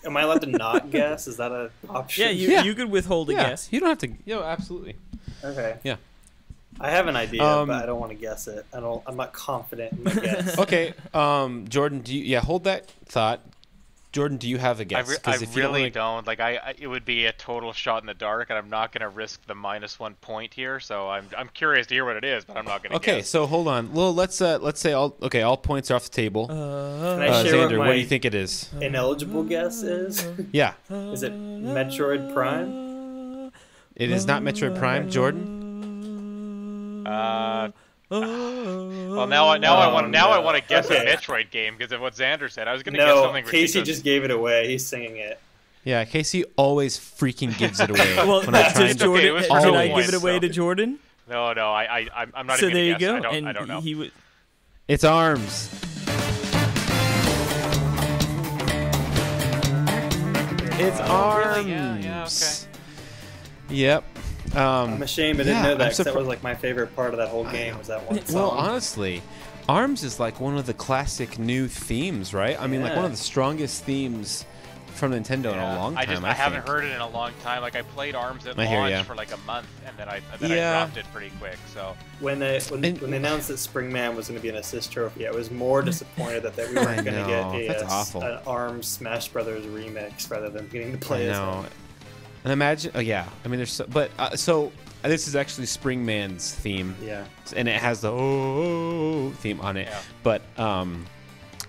am I allowed to not guess? Is that an option? Yeah, you could withhold a Yeah. guess. You don't have to. Absolutely. Okay. Yeah. I have an idea, Um, but I don't want to guess it. I'm not confident in my guess. Okay. Jordan, do you? Yeah. Hold that thought. Jordan, do you have a guess? I 'Cause if you really wanna- don't. Like it would be a total shot in the dark, and I'm not gonna risk the -1 point here. So I'm curious to hear what it is, but I'm not gonna. Okay, guess. so hold on. Well, let's say all points are off the table. Can I share Xander, what what my do you think it is? ineligible guess is? Yeah, Is it Metroid Prime? it is not Metroid Prime. Jordan. Well, now I want to guess Okay. a Metroid game because of what Xander said. I was gonna guess No, something Casey ridiculous. just gave it away. He's singing it. Yeah, Casey always freaking gives it away. Well, when I'm does trying to. Jordan? it was Did for I two give it points, away so- to Jordan? No, I'm not So even there you gonna go. guess. I don't know. He would. It's arms. It's arms. Yeah, okay. Yep. I'm ashamed I didn't yeah, know I'm that 'cause that surpri- was like my favorite part of that whole game was that one song. Well, honestly, Arms is like one of the classic new themes, right? I mean, like one of the strongest themes from Nintendo in a long time. I haven't heard it in a long time. Like I played Arms at I hear launch ya. for like a month, and then I Yeah. dropped it pretty quick. So when they And- announced that Springman was going to be an assist trophy, I was more disappointed that we weren't going to know, get that's awful. an ARMS Smash Brothers remix rather than getting to I play as know. him. And imagine, oh yeah, I mean, there's so this is actually Springman's theme, Yeah. and it has the oh theme on it. Yeah. But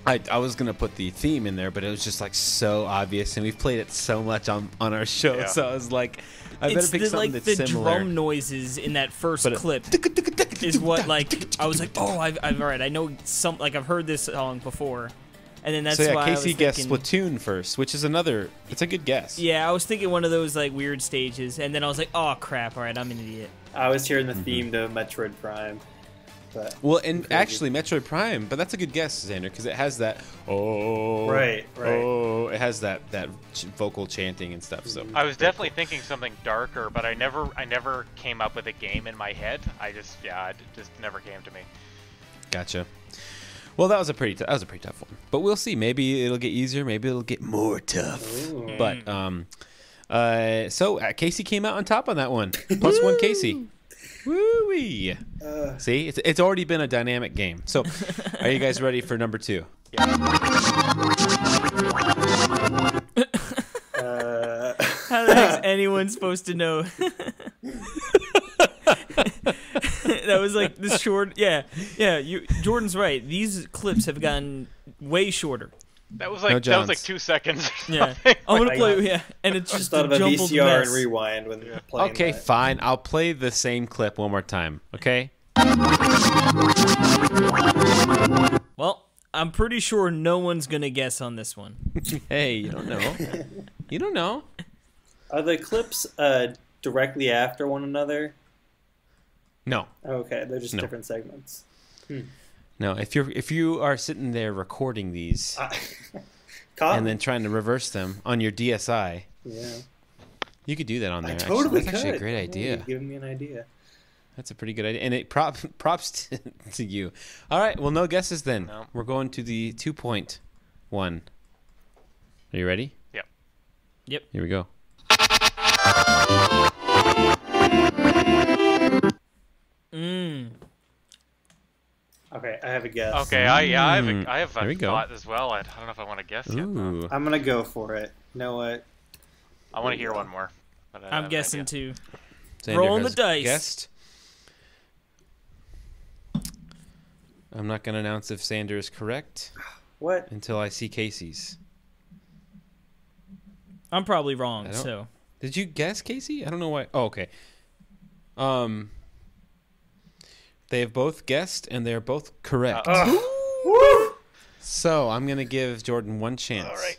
I was gonna put the theme in there, but it was just like so obvious, and we've played it so much on our show, Yeah. so I was like, I better It's pick the, something like that's the similar. drum noises in that first But it- clip is what like I was like, oh, I've all right. I know some like I've heard this song before, And then that's so yeah, why Casey I was guessed thinking, Splatoon first, which is another. It's a good guess. Yeah, I was thinking one of those like weird stages, and then I was like, oh crap! All right, I'm an idiot. I was hearing the theme to Metroid Prime. But Well, and actually, Metroid Prime, but that's a good guess, Xander, because it has that. Oh. Right. Oh, it has that vocal chanting and stuff. So I was definitely thinking something darker, but I never came up with a game in my head. It just never came to me. Gotcha. Well, that was a pretty tough one, but we'll see. Maybe it'll get easier. Maybe it'll get more tough. Ooh. But so Casey came out on top on that one. +1 Casey. Woo-wee. See, it's already been a dynamic game. So, are you guys ready for number 2? How the heck is anyone supposed to know? That was like this short. Yeah. Jordan's right. These clips have gotten way shorter. That was like 2 seconds. Yeah, I'm gonna play. Yeah, and it's just thought a of a jumbled VCR mess. and rewind when playing. Okay, that. fine. I'll play the same clip one more time. Okay. Well, I'm pretty sure no one's gonna guess on this one. Hey, you don't know. You don't know. Are the clips directly after one another? No. Okay, they're just No. different segments. No. If you are sitting there recording these and then trying to reverse them on your DSi, yeah, you could do that on there. I totally That's actually a great Yeah, idea. you've given me an idea. That's a pretty good idea, and it props to you. All right, well, no guesses then. No. We're going to the 2.1. Are you ready? Yep. Here we go. Okay, I have a guess. Okay, I have There we a go. thought as well. I don't know if I want to guess yet. Though. Ooh. I'm gonna go for it. You know what? I want to hear one more. But I have I'm an guessing idea. too. Xander Rolling the has dice. Guessed. I'm not going to announce if Xander is correct What? until I see Casey's. I'm probably wrong. I don't- So Did you guess, Casey? I don't know why. Oh, okay. They have both guessed, and they're both correct. So I'm going to give Jordan one chance. All right.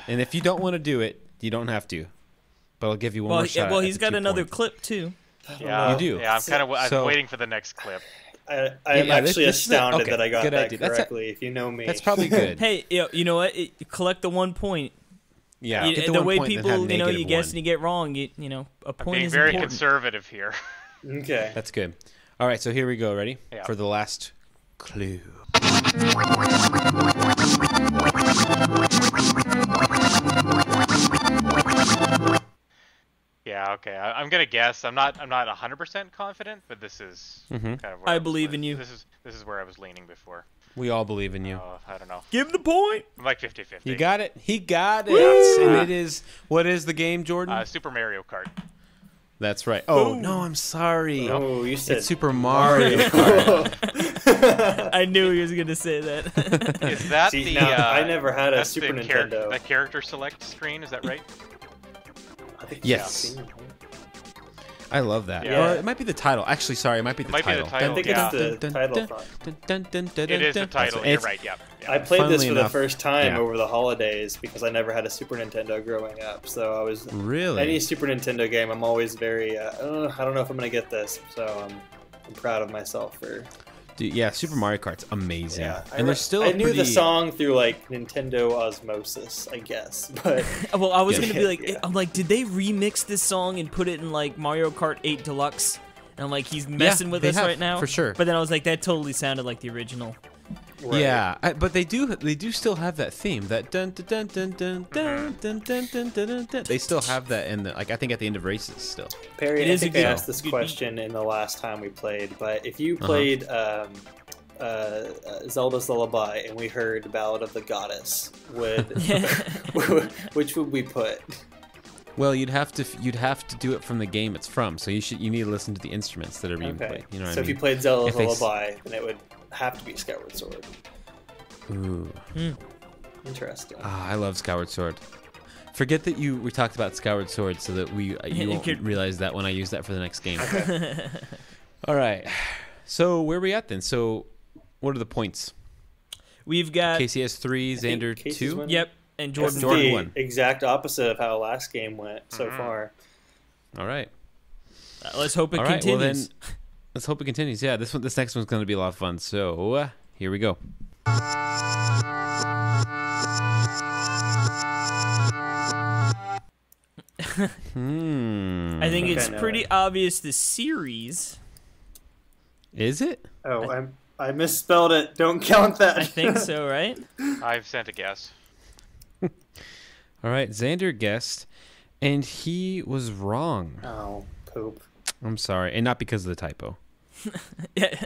And if you don't want to do it, you don't have to. But I'll give you one more shot. well, at he's the got 2 another point. clip too. Yeah, You do. Yeah, I'm So- waiting for the next clip. I am Yeah, actually this is it. astounded Okay, that I got good that idea. correctly. If you know me, That's probably good. Hey, you know what? Collect the 1 point. Yeah. You- get the 1 way point and people, have you negative guess 1. and you get wrong. You know, a I'm point being is very important. conservative here. okay. That's good. All right, so here we go. Ready? Yeah. For the last clue. Yeah, okay. I'm gonna guess. I'm not 100% confident, but this is kind of where I was believe leaning. in you. This is where I was leaning before. We all believe in you. I don't know. Give him the point. I'm like 50-50. You got it? He got it. And it is, what is the game, Jordan? Super Mario Kart. That's right. Oh, no, I'm sorry. Oh, you said It's Super Mario Kart. I knew he was gonna say that. Is that See, the? now, I never had a that's Super the Nintendo. The character select screen. Is that right? I think Yes. yeah. I love that. Yeah. Or it might be the title. Actually, sorry, it might be the Might be the title. title, I think yeah. it's the title front. It is the title. You're right. Yeah. I played this Funnily for enough, the first time yeah. over the holidays because I never had a Super Nintendo growing up. So I was Really? any Super Nintendo game. I'm always very. I don't know if I'm gonna get this. So I'm proud of myself for. Dude, yeah, Super Mario Kart's amazing. Yeah, And there's still I a knew pretty... the song through like Nintendo osmosis, I guess. But Well, I was Yeah. gonna be like, Yeah. I'm like, did they remix this song and put it in like Mario Kart 8 Deluxe? And I'm like, he's messing with they us have, right now, for sure. But then I was like, that totally sounded like the original. right. Yeah, but they do still have that theme, that dun dun dun dun dun dun dun dun dun dun dun. They still have that in the, like, I think at the end of races still. Perry, It I is a think good- I asked this good beat. question in the last time we played, but if you played Zelda's Lullaby and we heard Ballad of the Goddess, which would we put? Well, you'd have to do it from the game it's from. So you need to listen to the instruments that are being Okay. played. You know what So I if mean? you played Zelda's If they Lullaby, then it would have to be Skyward Sword. Ooh. Interesting. I love Skyward Sword. Forget that we talked about Skyward Sword so that you won't realize that when I use that for the next game. All right. So where are we at then? So what are the points? We've got Casey has 3, Xander Casey's 2. winning. Yep, and Jordan. This is Jordan the won. exact opposite of how last game went so far. All right. Let's hope it All right. Well continues. then, let's hope it continues. Yeah, this next one's going to be a lot of fun. So here we go. I think it's Okay, pretty obvious the series. Is it? Oh, I misspelled it. Don't count that. I think so, right? I've sent a guess. All right. Xander guessed, and he was wrong. Oh, poop. I'm sorry, and not because of the typo. Yeah.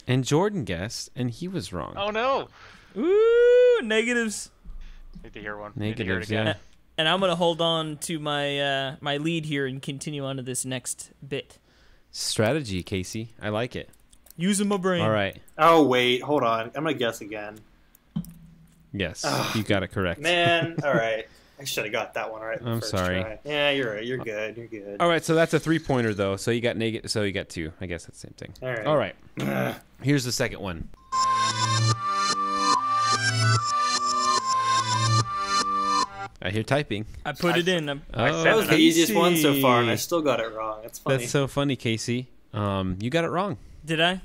And Jordan guessed, and he was wrong. Oh no! Ooh, negatives. Need to hear one. Negatives, Need to hear it again. And I'm gonna hold on to my my lead here and continue on to this next bit. Strategy, Casey. I like it. Using my brain. All right. Oh, wait. Hold on. I'm going to guess again. Yes, you got it correct. Man, all right. I should have got that one right. I'm sorry. Try. Yeah, you're right. You're good. You're good. All right, so that's a 3-pointer though. So you got negative. So you got 2. I guess that's the same thing. All right. Here's the second one. I hear typing. I put it in. Oh, That was the easiest one so Casey. far, and I still got it wrong. It's funny. That's so funny, Casey. You got it wrong. Did I?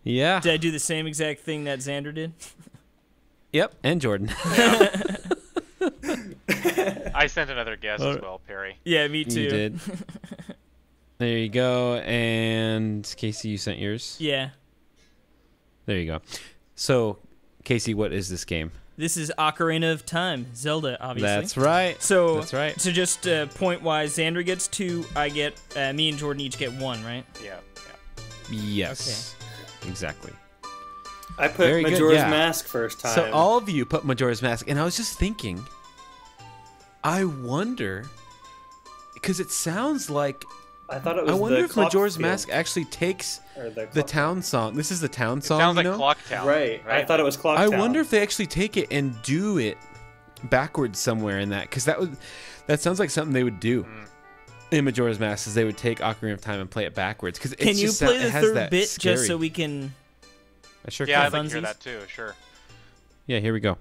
Yeah. Did I do the same exact thing that Xander did? Yep. And Jordan. I sent another guess as well, Perry. Yeah, me too. You did. There you go. And Casey, you sent yours. Yeah. There you go. So, Casey, what is this game? This is Ocarina of Time, Zelda, obviously. That's right. So, That's right. So just point-wise, Xander gets 2. I get me and Jordan each get 1, right? Yeah. Yes. Exactly. I put Very good, Majora's yeah. Mask first time. So all of you put Majora's Mask, and I was just thinking, I wonder, because it sounds like, I thought it was I wonder the if Majora's Clockfield, Mask actually takes or the town song. This is the town song, Sounds you like know? Clock Town. Right. I thought it was Clock I Town. wonder if they actually take it and do it backwards somewhere in that, because that sounds like something they would do in Majora's Mask, is they would take Ocarina of Time and play it backwards. Because Can you play the third bit just so we can... I sure Yeah, can. I'd like to hear Funsies? that too. Sure. Yeah, here we go.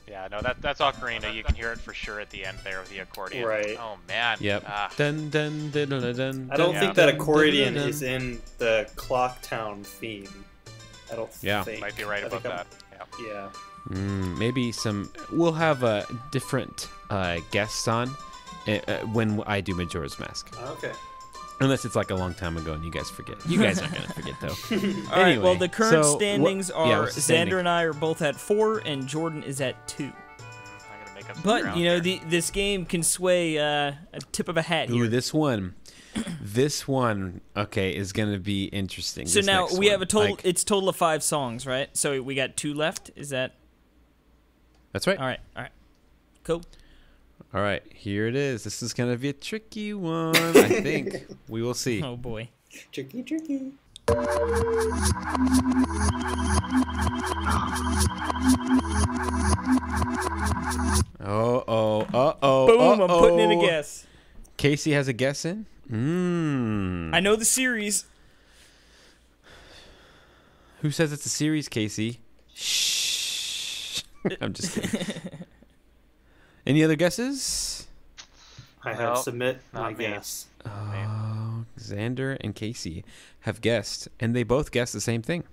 Yeah, no, that's Ocarina. You can hear it for sure at the end there with the accordion. Right. Oh man. Yep. Ah. Dun, dun, dun, dun, dun, I don't dun, think dun, that dun, accordion dun, dun. is in the Clock Town theme. I don't Yeah. think. Might be right I about think that. Yeah. Yeah. Maybe some. We'll have different guests on when I do Majora's Mask. Okay. Unless it's like a long time ago and you guys forget. You guys aren't gonna forget though. All right, well, Anyway, the current so standings what- yeah, are what's the standing? Xander and I are both at 4, and Jordan is at 2. I'm gonna make up some But, ground you know, here. this game can sway a tip of a hat here. Ooh, this one, okay, is gonna be interesting. So This now next we one. have a total. Like, It's total of 5 songs, right? So we got 2 left. Is that that's right. all right? All right, cool. All right, here it is. This is gonna be a tricky one. I think we will see. Oh boy. Tricky, tricky. Uh-oh. Boom! I'm putting in a guess. Casey has a guess in? I know the series. Who says it's a series, Casey? Shh. I'm just kidding. Any other guesses? I have Well, submit not my me. guess. Oh, Xander and Casey have guessed, and they both guessed the same thing.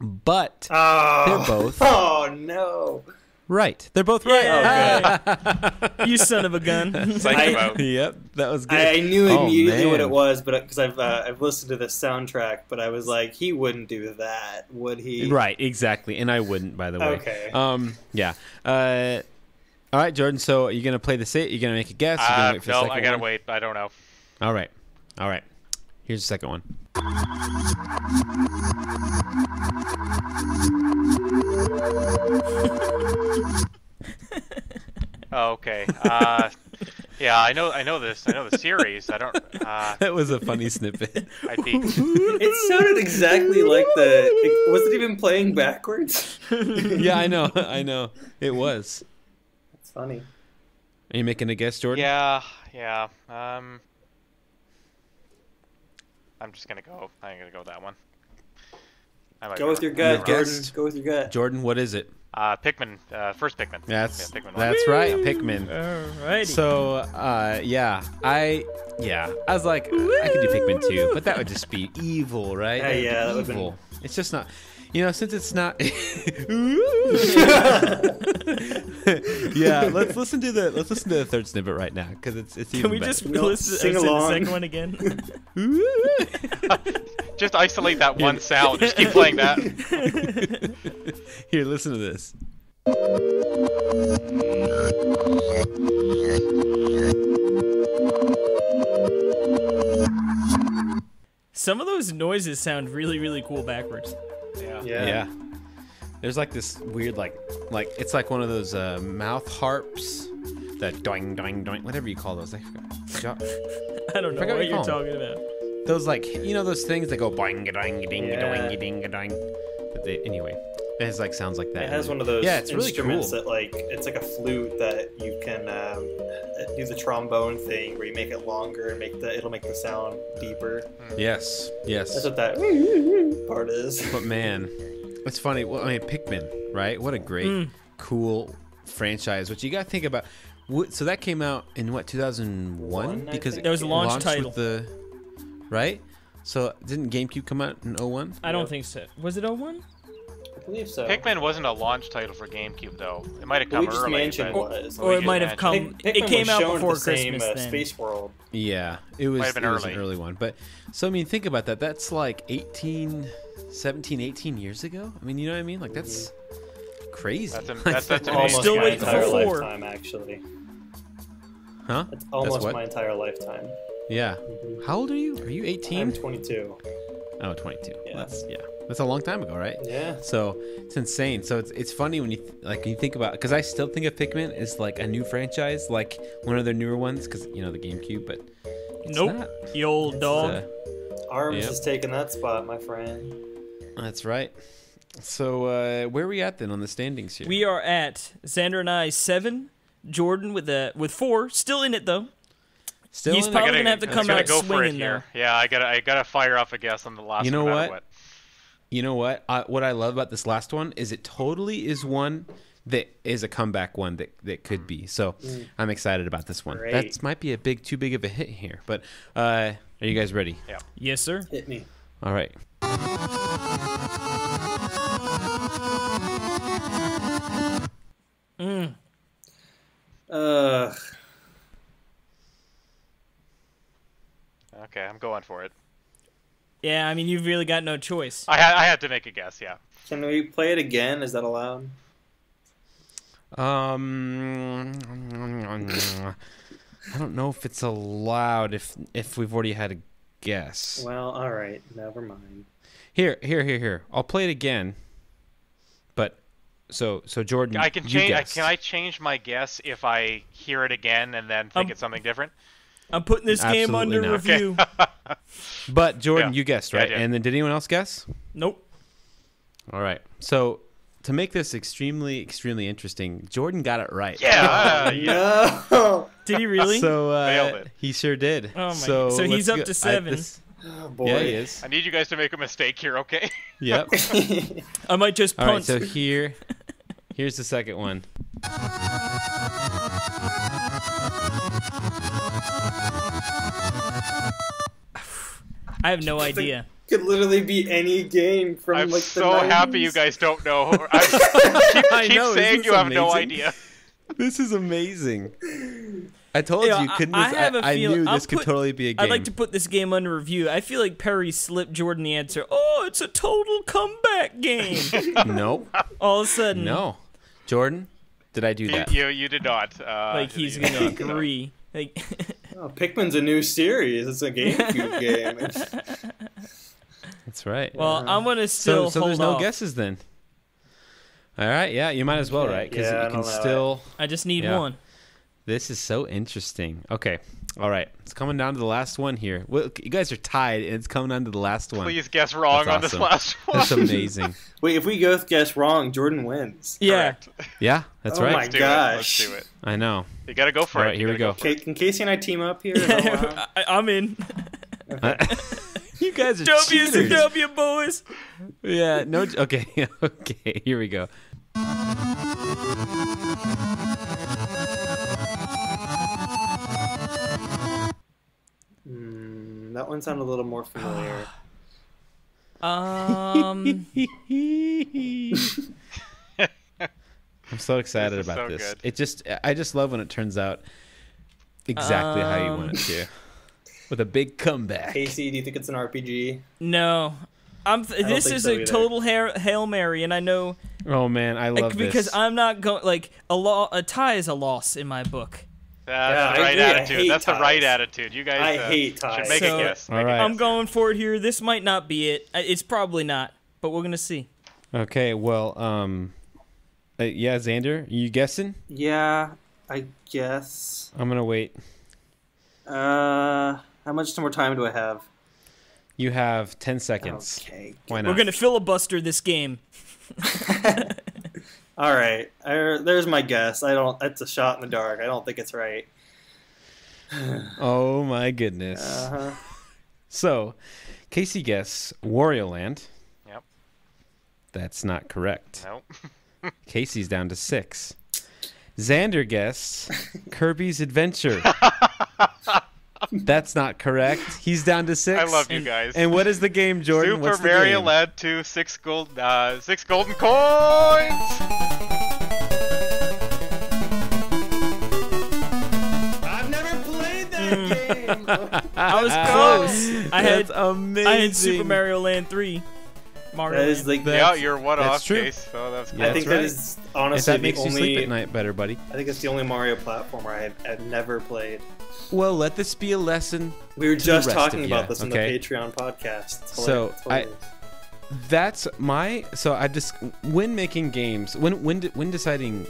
But Oh. they're both Oh no. right. They're both right. Yeah. You son of a gun. Psych about. Yep, that was good. I knew Oh, immediately what man. it was, but because I've listened to this soundtrack, but I was like, he wouldn't do that, would he? Right, exactly. And I wouldn't, by the way. Okay. Yeah. All right, Jordan. So, are you gonna play the set? You gonna make a guess? You gonna wait for the No, second I gotta one? wait. I don't know. All right. Here's the second one. Oh, okay. Yeah, I know this. I know the series. I don't. That was a funny snippet. I peeked. It sounded exactly like the. Was it even playing backwards? Yeah, I know. It was. That's funny. Are you making a guess, Jordan? Yeah. I'm just gonna go. I'm gonna go with that one. I might Go be with your wrong. gut, Jordan. Go with your gut. Jordan, what is it? Pikmin. First Pikmin. That's Pikmin. that's right, Pikmin. Alrighty. So, I was like, I could do Pikmin too, but that would just be evil, right? That would be that would've evil. It's just not, since it's not. Yeah, let's listen to the third snippet right now because it's even Can we better. just listen to the second one again? Just isolate that one sound. Just keep playing that. Here, listen to this. Some of those noises sound really, really cool backwards. Yeah. There's like this weird like it's like one of those mouth harps, that doing doing doing, whatever you call those. I don't know what you're talking about. Those those things that go boing doing ding doing ding doing. Anyway, it has sounds like that. It has one of those it's really instruments cool. that it's like a flute that you can do the trombone thing where you make it longer and it'll make the sound deeper. Yes. That's what that part is. But man, it's funny. Well, I mean, Pikmin, right? What a great, cool franchise. What you got to think about. So that came out in what, 2001? Because That was a launch title. With right? So didn't GameCube come out in 01? I don't think so. Was it 01? I believe so. Pikmin wasn't a launch title for GameCube though. It might have come early. Mentioned but- was. Or it might have come. Pikmin It came was out shown before at the same, Christmas. Then. Space World. Yeah, it was, Might have been it was an early. early one. But so I mean, think about that. That's like 17, 18 years ago. I mean, you know what I mean? Like that's crazy. That's Almost Still my waiting for entire 4. lifetime, actually. Huh? It's almost what? my entire lifetime. Yeah. How old are you? Are you 18? I'm 22. Oh, 22. Yeah. That's a long time ago, right? Yeah. So it's insane. So it's funny when you when you think about, because I still think of Pikmin as like a new franchise, like one of their newer ones, because the GameCube, but it's Nope. not. You old dog. ARMS is taking that spot, my friend. That's right. So where are we at then on the standings here? We are at Xander and I 7, Jordan with 4, still in it though. Still He's in probably it? gonna have to come out go for it swinging here. though. Yeah, I gotta fire off a guess on the last. You know one, no matter what? You know what? What I love about this last one is it totally is one that is a comeback one that could be. So I'm excited about this one. Great. That might be too big of a hit here. But are you guys ready? Yeah. Yes, sir. Hit me. All right. Okay, I'm going for it. Yeah, I mean you've really got no choice. I had to make a guess. Yeah. Can we play it again? Is that allowed? I don't know if it's allowed if we've already had a guess. Well, all right. Never mind. Here. I'll play it again. But so Jordan, I can you change. guessed. Can I change my guess if I hear it again and then think it's something different? I'm putting this game Absolutely under not. review. But Jordan, Yeah. you guessed, Yeah, I right? did. And then did anyone else guess? Nope. All right. So to make this extremely interesting, Jordan got it right. Yeah. No. Did he really? So Nailed it. he sure did. Oh my so God. So he's let's up go- to 7. Oh boy. Yeah, he is. I need you guys to make a mistake here, okay? Yep. I might just All right. punt. So here's the second one. I have no idea. Could literally be any game from I'm like the so 90s. happy you guys don't know. I keep know, isn't saying this you have no amazing? idea. This is amazing. I told Yeah, you couldn't. I have a I feeling- knew I'll this could put- totally be a game. I'd like to put this game under review. I feel like Perry slipped Jordan the answer. Oh, it's a total comeback game. No, All of a sudden, no. Jordan, did I do that? You did not. like he's you gonna did not. agree. Like, Oh, Pikmin's a new series. It's a GameCube game. That's right. well, I'm gonna still So hold there's no off. guesses then. All right, yeah, you might as well, right? Because Yeah, I you can don't know. still. I just need Yeah. one. This is so interesting. Okay, all right, it's coming down to the last one here. Well, you guys are tied, and it's coming down to the last one. Please guess wrong That's on this awesome. last one. That's amazing. Wait, if we both guess wrong, Jordan wins. Yeah. Correct. Yeah, that's Oh right. my Let's do gosh. it. Let's do it. I know. You gotta go for All it. right, You here we gotta go. for it. Can Casey and I team up here? Is that allowed? I'm in. You guys are cheaters. WCW, boys. Yeah, no. Okay, okay. Here we go. That one sounded a little more familiar. I'm so excited This is about so this. good. I just love when it turns out exactly how you want it to, with a big comeback. Casey, do you think it's an RPG? No. This think is so a either. total Hail Mary, and I know Oh man, I love because this. I'm not going a tie is a loss in my book. That's the I right agree. I attitude. hate That's the ties. right attitude. You guys I hate should ties. make So- a guess. All Make a right. guess. I'm going for it here. This might not be it. It's probably not, but we're gonna see. Okay, well, yeah, Xander, you guessing? Yeah, I guess. I'm gonna wait. How much more time do I have? You have 10 seconds. Okay. Why not? We're gonna filibuster this game. All right. There's my guess. It's a shot in the dark. I don't think it's right. Oh my goodness. Uh-huh. So, Casey guessed Wario Land. Yep. That's not correct. Nope. Casey's down to 6. Xander guessed Kirby's Adventure. That's not correct. He's down to 6. I love you guys. And what is the game, Jordan? Super What's the Mario game? Land 2, 6 golden coins. I've never played that game. I was close. That's amazing. I had Super Mario Land 3. Mario That is Land. like Yeah, you're one that's off, true. Case. So that's Yeah, I think right. that is If honestly that makes the you only. sleep at night better, buddy. I think it's the only Mario platformer I've never played. Well, let this be a lesson. We were To the just rest talking of about ya, this on okay? the Patreon podcast. It's So, hilarious. It's hilarious. That's my. So I just when making games, when deciding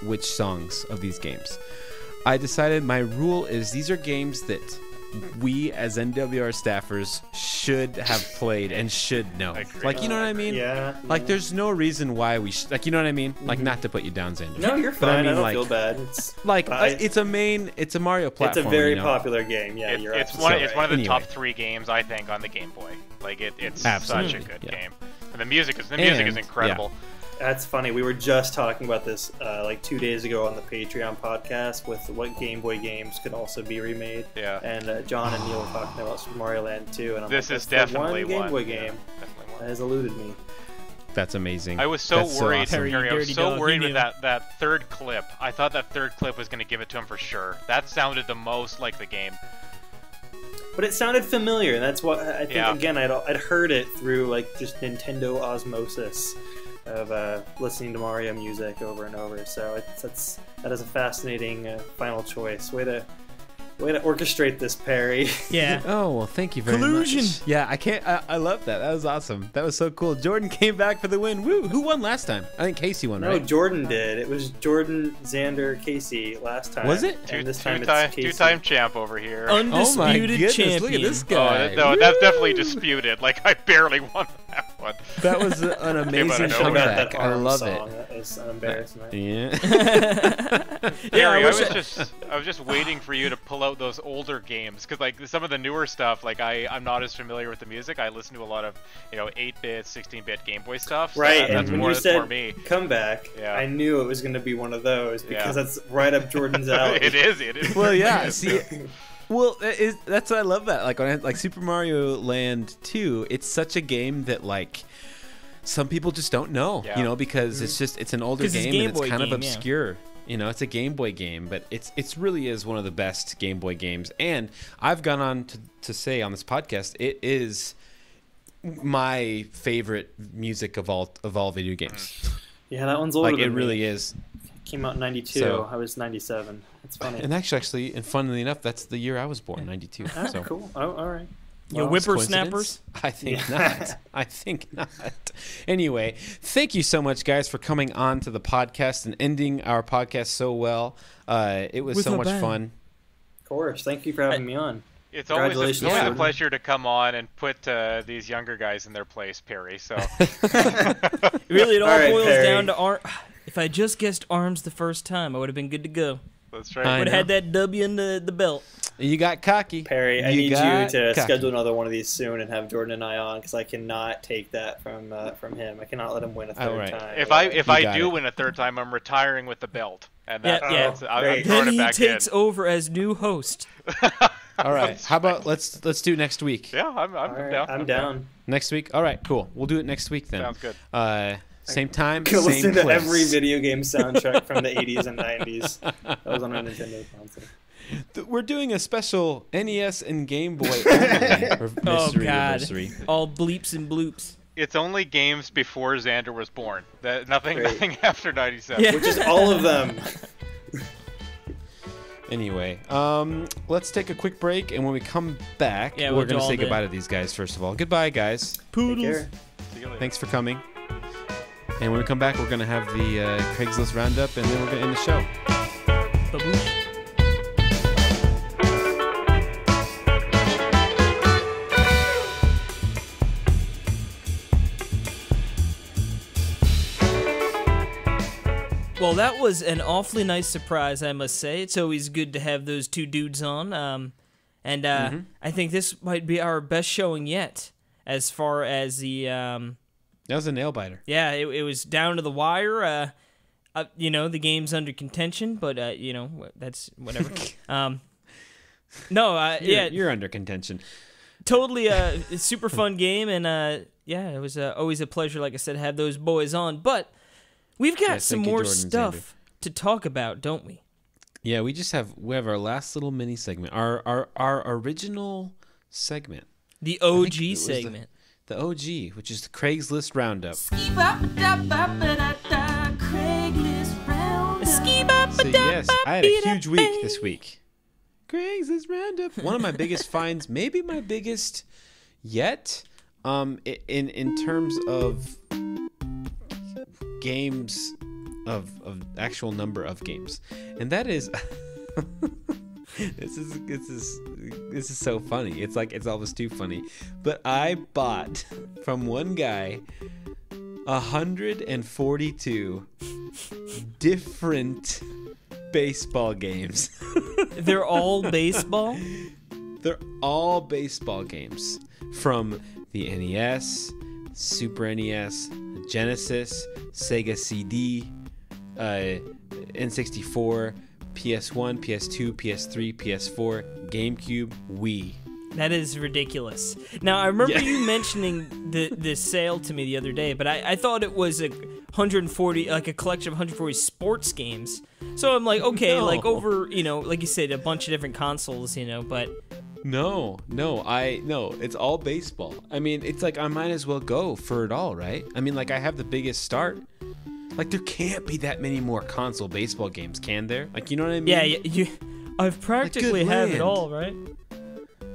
which songs of these games, I decided my rule is these are games that we as NWR staffers should have played and should know. Agreed. Like, you know what I mean? Yeah. Like, there's no reason why we like, you know what I mean? Like, not to put you down, Xander. No, you're But fine. I, mean, don't like, feel bad. It's like I- it's a Mario platform. it's a very you know? popular game. Yeah, you're It's absolutely one of the Anyway. top 3 games I think on the Game Boy. Like it's Absolutely, such a good yeah. game. And the music is And- incredible. That's funny. We were just talking about this like 2 days ago on the Patreon podcast with what Game Boy games could also be remade. Yeah. And John and Neil were talking about Super Mario Land 2, and I'm This like, is that's the definitely one Game Boy Yeah, game definitely one. that has eluded me. That's amazing. I was so That's worried, awesome. Harry, Harry, I was dirty so dog, worried he with knew. that third clip. I thought that third clip was going to give it to him for sure. That sounded the most like the game. But it sounded familiar, and that's what I think. Yeah. Again, I'd heard it through like just Nintendo osmosis of listening to Mario music over and over. So that is a fascinating final choice. Way to orchestrate this, Perry. Yeah. Oh, well, thank you very Collusion. much. Yeah, I love that. That was awesome. That was so cool. Jordan came back for the win. Woo! Who won last time? I think Casey won, No, right? Jordan did. It was Jordan, Xander, Casey last time. Was it? And this time it's Casey. Two-time champ over here. Oh my Undisputed goodness, champion. look at this Oh, guy. no, that's definitely disputed. Like, I barely won that one. That was an but amazing I know. Should have got comeback. that I arm love song. it. That was an embarrassment. Yeah. Harry, I wish was just waiting for you to pull out those older games because like some of the newer stuff, like I'm not as familiar with the music. I listen to a lot of 8-bit, 16-bit Game Boy stuff. So Right, that's and when more, you that's said more me. comeback, Yeah. I knew it was going to be one of those because Yeah. that's right up Jordan's alley. It is. Well, yeah. It is. See, well, that's why I love that. Like when like Super Mario Land 2, it's such a game that like some people just don't know, Yeah. because it's an older 'Cause it's game Game and it's Boy kind of game, yeah. obscure. It's a Game Boy game, but it's really is one of the best Game Boy games. And I've gone on to say on this podcast, it is my favorite music of all video games. Yeah, that one's older Like it than me. really is. Came out in 92. So- I was 97. It's funny. And actually, and funnily enough, that's the year I was born, 92. Ah, So. cool. Oh, all right. Yo, Well, whippersnappers. I think not. I think not. Anyway, thank you so much, guys, for coming on to the podcast and ending our podcast so well. It was With so a much bang. fun. Of course. Thank you for having me on. It's always Congratulations, a Jordan. pleasure to come on and put these younger guys in their place, Perry. So Really, it all All right, boils Perry. down to If I just guessed arms the first time, I would have been good to go. That's right. Would have had that W in the belt. You got cocky. Perry, I need you got to cocky. schedule another one of these soon and have Jordan and I on, because I cannot take that from him. I cannot let him win a third time. If I got do it. win a third time, I'm retiring with the belt, and Yeah, that's, I'm great. throwing Then it he back takes in. over as new host. All right. How about let's do next week? Yeah, I'm All right, down. I'm down. Next week. All right. Cool. We'll do it next week then. Sounds good. Same time. Go Same listen to place. every video game soundtrack from the 80s and 90s. That was on a Nintendo console. We're doing a special NES and Game Boy mystery anniversary. All bleeps and bloops. It's only games before Xander was born. Nothing Great. after 97. Yeah. Which is all of them. Anyway, let's take a quick break, and when we come back, Yeah, we're we'll going do to say all day. goodbye to these guys first of all. Goodbye, guys. Take Poodles. care. See you later. Thanks for coming. And when we come back, we're going to have the Craigslist Roundup, and then we're going to end the show. Baboosh. Well, that was an awfully nice surprise, I must say. It's always good to have those two dudes on. I think this might be our best showing yet, as far as the... That was a nail biter. Yeah, it was down to the wire. The game's under contention, but, that's whatever. You're under contention. Totally a super fun game, and, it was always a pleasure, like I said, to have those boys on. But we've got Yes, some thank you, more Jordan and stuff to talk about, don't we? Yeah, we have our last little mini segment, our original segment, The I think OG it was segment. the OG, which is the Craigslist Roundup. So yes, I had a huge week this week. Craigslist Roundup, one of my biggest finds, maybe my biggest yet. In terms of games, of actual number of games, and that is. This is so funny. It's almost too funny. But I bought from one guy 142 different baseball games. They're all baseball? They're all baseball games from the NES, Super NES, Genesis, Sega CD, N64, PS1, PS2, PS3, PS4, GameCube, Wii. That is ridiculous. Now, I remember you mentioning the sale to me the other day, but I thought it was a 140, like a collection of 140 sports games. So I'm like, okay, No. like over, like you said, a bunch of different consoles, but... No, it's all baseball. I mean, it's like I might as well go for it all, right? I mean, like I have the biggest start. Like there can't be that many more console baseball games, can there? Like, you know what I mean? Yeah, I've practically have it land. all, right?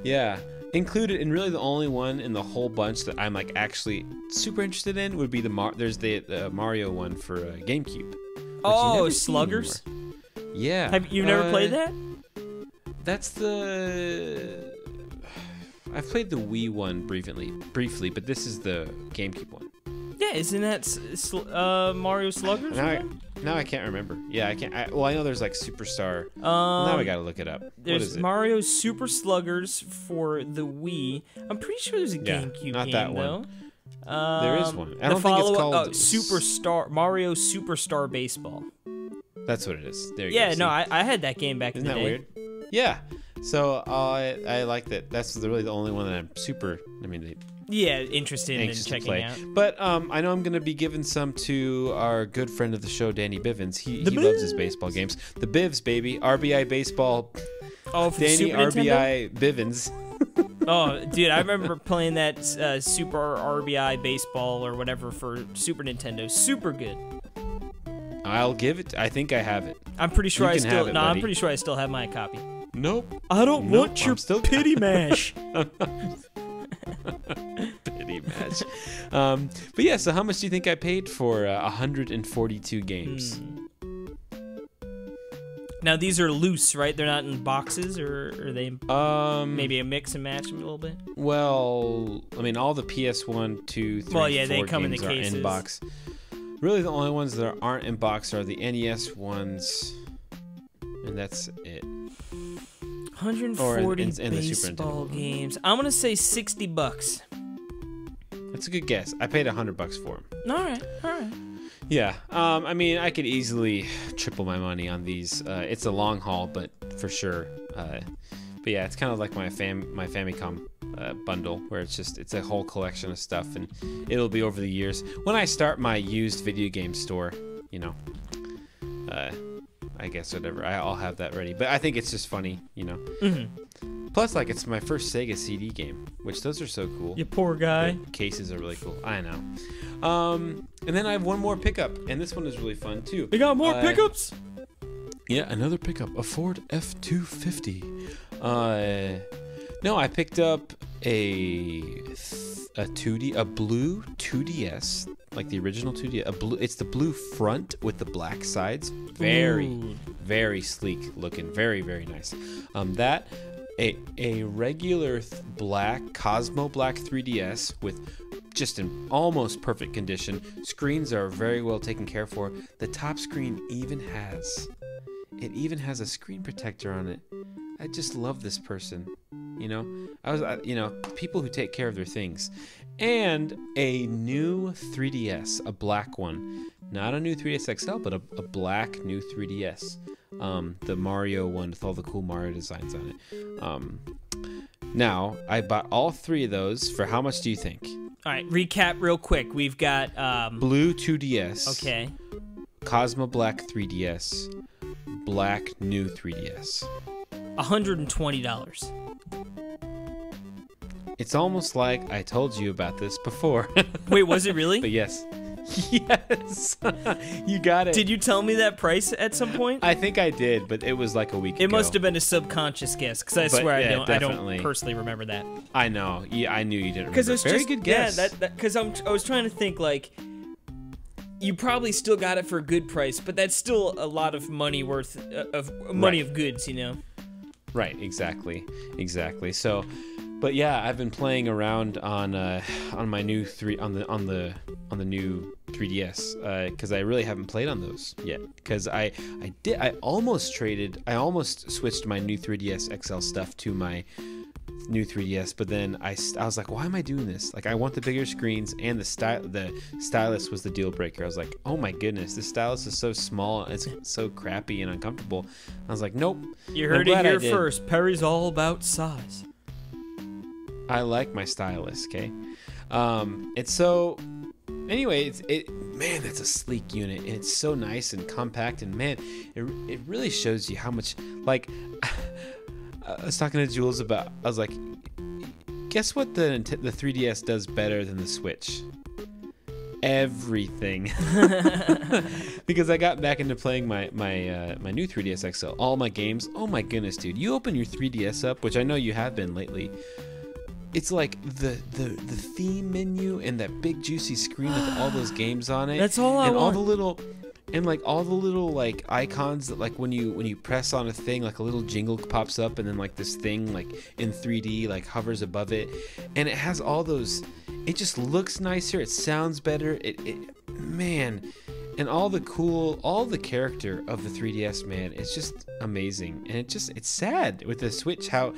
Yeah. Included, and really the only one in the whole bunch that I'm like actually super interested in would be there's the Mario one for GameCube. which you Oh, never see Sluggers? anymore. Yeah. Have you never played that? That's the. I've played the Wii one briefly, but this is the GameCube one. Yeah, isn't that Mario Sluggers? Now I can't remember. Yeah, I can't. I know there's like Superstar. Now I gotta look it up. What There's is it? Mario Super Sluggers for the Wii. I'm pretty sure there's a GameCube not game, that though. one. There is one. I The don't think it's follow-up, called Superstar Mario Superstar Baseball. That's what it is. There you go. Yeah, See? no, I had that game back Isn't in the that day. weird? Yeah. So I like that. That's really the only one that I'm super. I mean, Yeah, interested in anxious to checking play. out. But I know I'm going to be giving some to our good friend of the show, Danny Bivens. He The loves his Bivs. baseball games. The Bivs, baby. RBI baseball. Oh, for Danny Super Nintendo? RBI Bivens. Oh, dude, I remember playing that Super RBI baseball or whatever for Super Nintendo. Super good. I'll give it. I think I have it. I'm pretty sure You can have it, I'm buddy. pretty sure I still have my copy. Nope. I don't Nope, want your I'm still- pity mash. Pity match. But yeah, so how much do you think I paid for 142 games? Now these are loose, right? They're not in boxes, or are they maybe a mix and match a little bit? Well, I mean, all the PS1, 2, 3, Well, yeah, 4 they come in the games are cases. in box. Really, the only ones that aren't in box are the NES ones. and that's it. 140 in the Super baseball Nintendo. games. I'm gonna say $60. That's a good guess. I paid $100 for them. All right. Yeah. I mean, I could easily triple my money on these. It's a long haul, but for sure. But yeah, it's kind of like my Famicom bundle, where it's a whole collection of stuff, and it'll be over the years. When I start my used video game store, you know, I guess whatever, I'll have that ready. But I think it's just funny, you know. Mm-hmm. Plus, like, it's my first Sega CD game, which those are so cool. You poor guy. The cases are really cool. I know. And then I have one more pickup, and this one is really fun too. We got more pickups. Yeah, another pickup, a Ford F-250. No, I picked up a blue 2DS, like the original 2DS. It's the blue front with the black sides. Very sleek looking. Very, very nice. That a regular black Cosmo Black 3DS with just in almost perfect condition. Screens are very well taken care for. The top screen even has a screen protector on it. I just love this person. You know, people who take care of their things. And a new 3DS, a black one. Not a new 3DS XL, but a black new 3DS. The Mario one with all the cool Mario designs on it. Now, I bought all three of those for how much do you think? All right, recap real quick. We've got blue 2DS. Okay. Cosmo Black 3DS. Black new 3DS. $120. It's almost like I told you about this before. Wait, was it really? But yes. Yes. You got it. Did you tell me that price at some point? I think I did, but it was like a week ago. It must have been a subconscious guess, because I swear I don't personally remember that. I know. Yeah, I knew you didn't remember. It's very good guess. Yeah, because I was trying to think, like, you probably still got it for a good price, but that's still a lot of money worth of money of goods, you know? Right, exactly. So, but yeah, I've been playing around on my new on the new 3DS because I really haven't played on those yet. Because I almost switched my new 3DS XL stuff to my new 3DS, but then I was like, why am I doing this? Like, I want the bigger screens, and the stylus was the deal breaker. I was like, oh my goodness, this stylus is so small, it's so crappy and uncomfortable. I was like, nope. You heard it here first. Perry's all about size. I like my stylus, okay? It's so. Anyway, man, that's a sleek unit, and it's so nice and compact, and man, it really shows you how much, like. I was talking to Jules I was like, guess what the 3DS does better than the Switch? Everything. Because I got back into playing my new 3DS XL, all my games. Oh my goodness, dude. You open your 3DS up, which I know you have been lately. It's like the theme menu and that big juicy screen with all those games on it. That's all I want. All the little like icons that, like, when you press on a thing, like a little jingle pops up, and then like this thing like in 3D like hovers above it, and it has all those. It just looks nicer. It sounds better. Man, and all the character of the 3DS, man, it's just amazing. And it's sad with the Switch how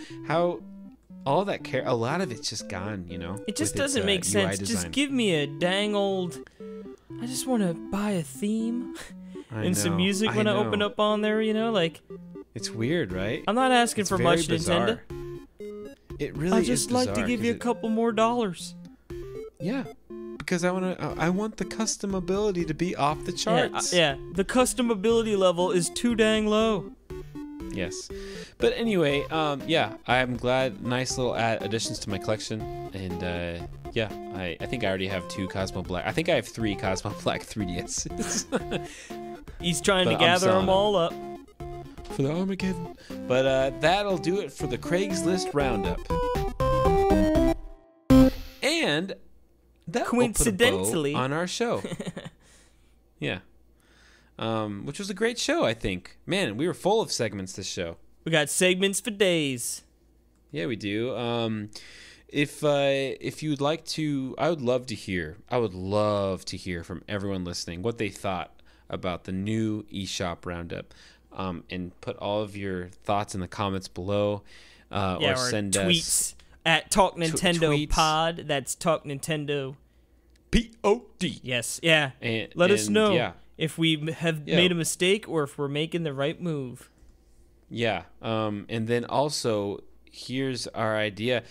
all that a lot of it's just gone, you know. It just doesn't make sense. Just give me a dang old. I just want to buy a theme and some music when I open up on there, you know, like. It's weird, right? I'm not asking for much, Nintendo. It really is. I just like to give you a couple more dollars. Yeah, because I want the custom ability to be off the charts. Yeah, the custom ability level is too dang low. Yes, but anyway, yeah, I'm glad. Nice little additions to my collection, and yeah, I think I already have 2 Cosmo Black. I think I have 3 Cosmo Black 3DSs. He's trying to gather them all up for the Armageddon. But that'll do it for the Craigslist Roundup. And that coincidentally will put a bow on our show. Yeah. Which was a great show, I think. Man, we were full of segments this show. We got segments for days. Yeah, we do. If you'd like to, I would love to hear from everyone listening what they thought about the new eShop Roundup. and put all of your thoughts in the comments below, or send tweets at Talk Nintendo tweets. Pod. That's Talk Nintendo POD. Yes, yeah. And, Let us know if we have Yeah. made a mistake or if we're making the right move. Yeah. And then also, here's our idea.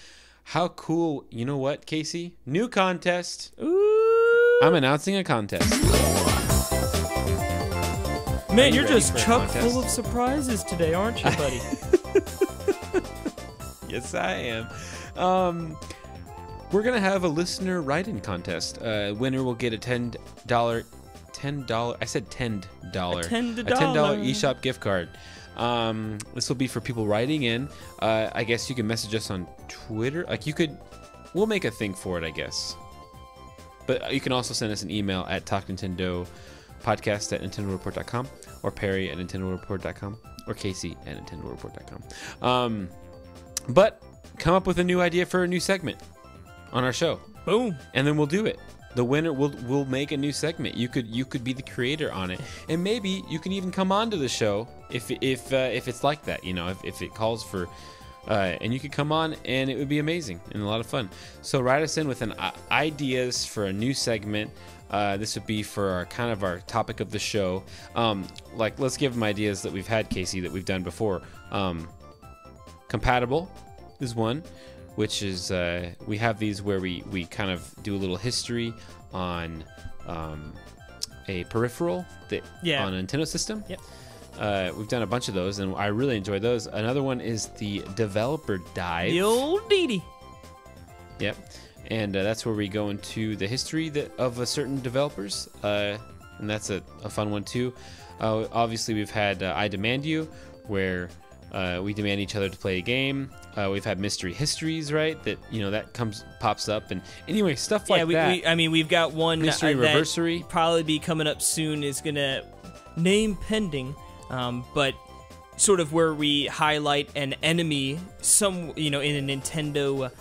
How cool, you know what, Casey? New contest. Ooh. I'm announcing a contest. Man, you you're ready just for a chock contest? full of surprises today, aren't you, buddy? Yes, I am. We're going to have a listener write-in contest. Winner will get a $10, I said $10. A $10. A $10 eShop gift card. This will be for people writing in. I guess you can message us on Twitter. We'll make a thing for it, I guess. But you can also send us an email at talknintendopodcast@nintendoreport.com, or Perry at nintendoreport.com, or Casey at nintendoreport.com. But come up with a new idea for a new segment on our show. Boom. And then we'll do it. The winner will make a new segment. You could be the creator on it, and maybe you can even come on to the show if it's like that. You know, if it calls for, and you could come on, and it would be amazing and a lot of fun. So write us in with ideas for a new segment. This would be for our topic of the show. Let's give them ideas that we've had, Casey, that we've done before. Compatible is one, which is we have these where we kind of do a little history on a peripheral on a Nintendo system. Yep. We've done a bunch of those, and I really enjoy those. Another one is the developer dive. The old Dee. Yep. And that's where we go into the history of a certain developers, and that's a fun one too. Obviously, we've had I Demand You, where we demand each other to play a game. We've had mystery histories, right? That pops up, and anyway, stuff like that. We've got one mystery reversery probably be coming up soon. Is gonna name pending, but sort of where we highlight an enemy, in a Nintendo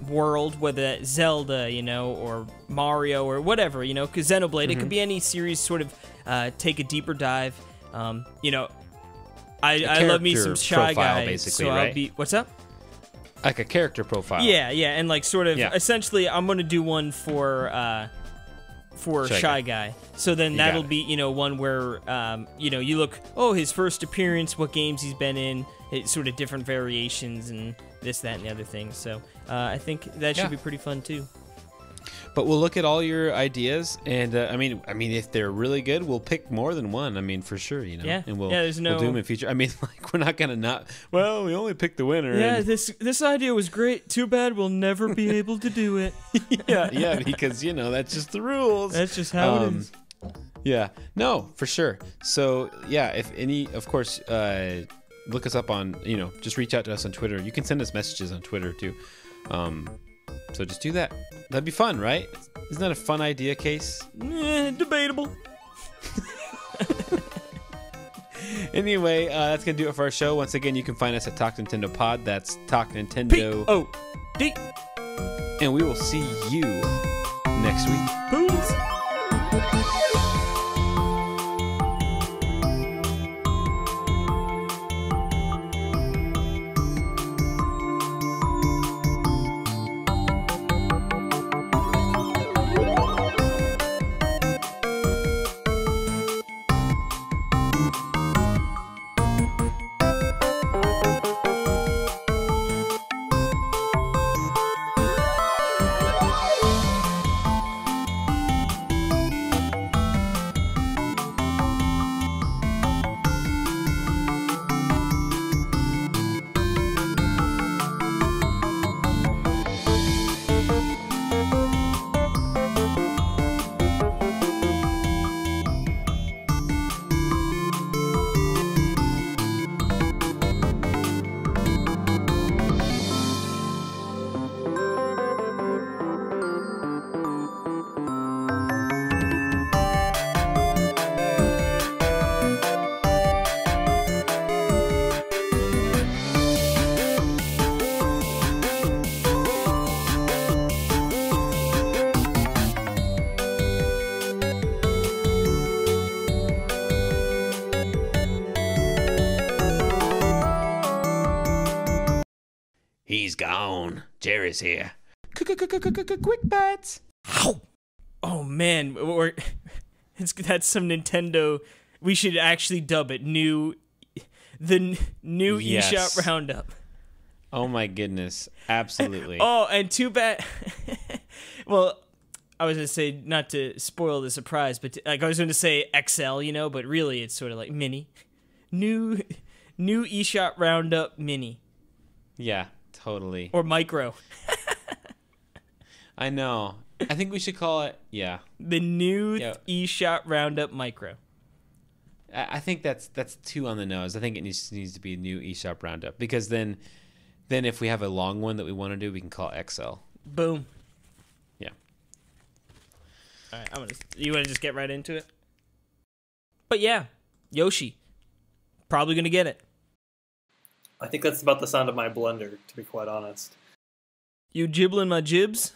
world, whether that's Zelda, or Mario or whatever, because Xenoblade, it could be any series. Sort of take a deeper dive, I love me some Shy Guy, basically, so right? I'll be. What's up? Like a character profile. Yeah, and essentially, I'm gonna do one for Shy Guy. So then that'll be one where you look, his first appearance, what games he's been in, sort of different variations and this, that, and the other thing. So I think that should be pretty fun too. But we'll look at all your ideas, and if they're really good, we'll pick more than one. For sure, Yeah. And we'll there's we'll do them in future. We're not gonna not. Well, we only picked the winner. Yeah, and... this idea was great. Too bad we'll never be able to do it. yeah, because that's just the rules. That's just how it is. Yeah, no, for sure. So yeah, if any, of course, look us up on, just reach out to us on Twitter. You can send us messages on Twitter too. So just do that. That'd be fun, right? Isn't that a fun idea, Case? Debatable. Anyway, that's going to do it for our show. Once again, you can find us at Talk Nintendo Pod. That's Talk Nintendo POD. And we will see you next week. Peace. He's gone. Jerry's here. Quick bites. Oh man, that's some Nintendo. We should actually dub it the new eShop Roundup. Oh my goodness, absolutely. Oh, and too bad. Well, I was gonna say not to spoil the surprise, but I was gonna say XL, but really it's sort of like mini. New eShop Roundup mini. Yeah, totally. Or micro. I know. I think we should call it, the new eShop Roundup micro. I think that's too on the nose. I think it needs to be a new eShop Roundup, because then if we have a long one that we want to do, we can call XL. Boom. Yeah. All right, you want to just get right into it? But yeah, Yoshi. Probably going to get it. I think that's about the sound of my blender, to be quite honest. You jibbling my jibs?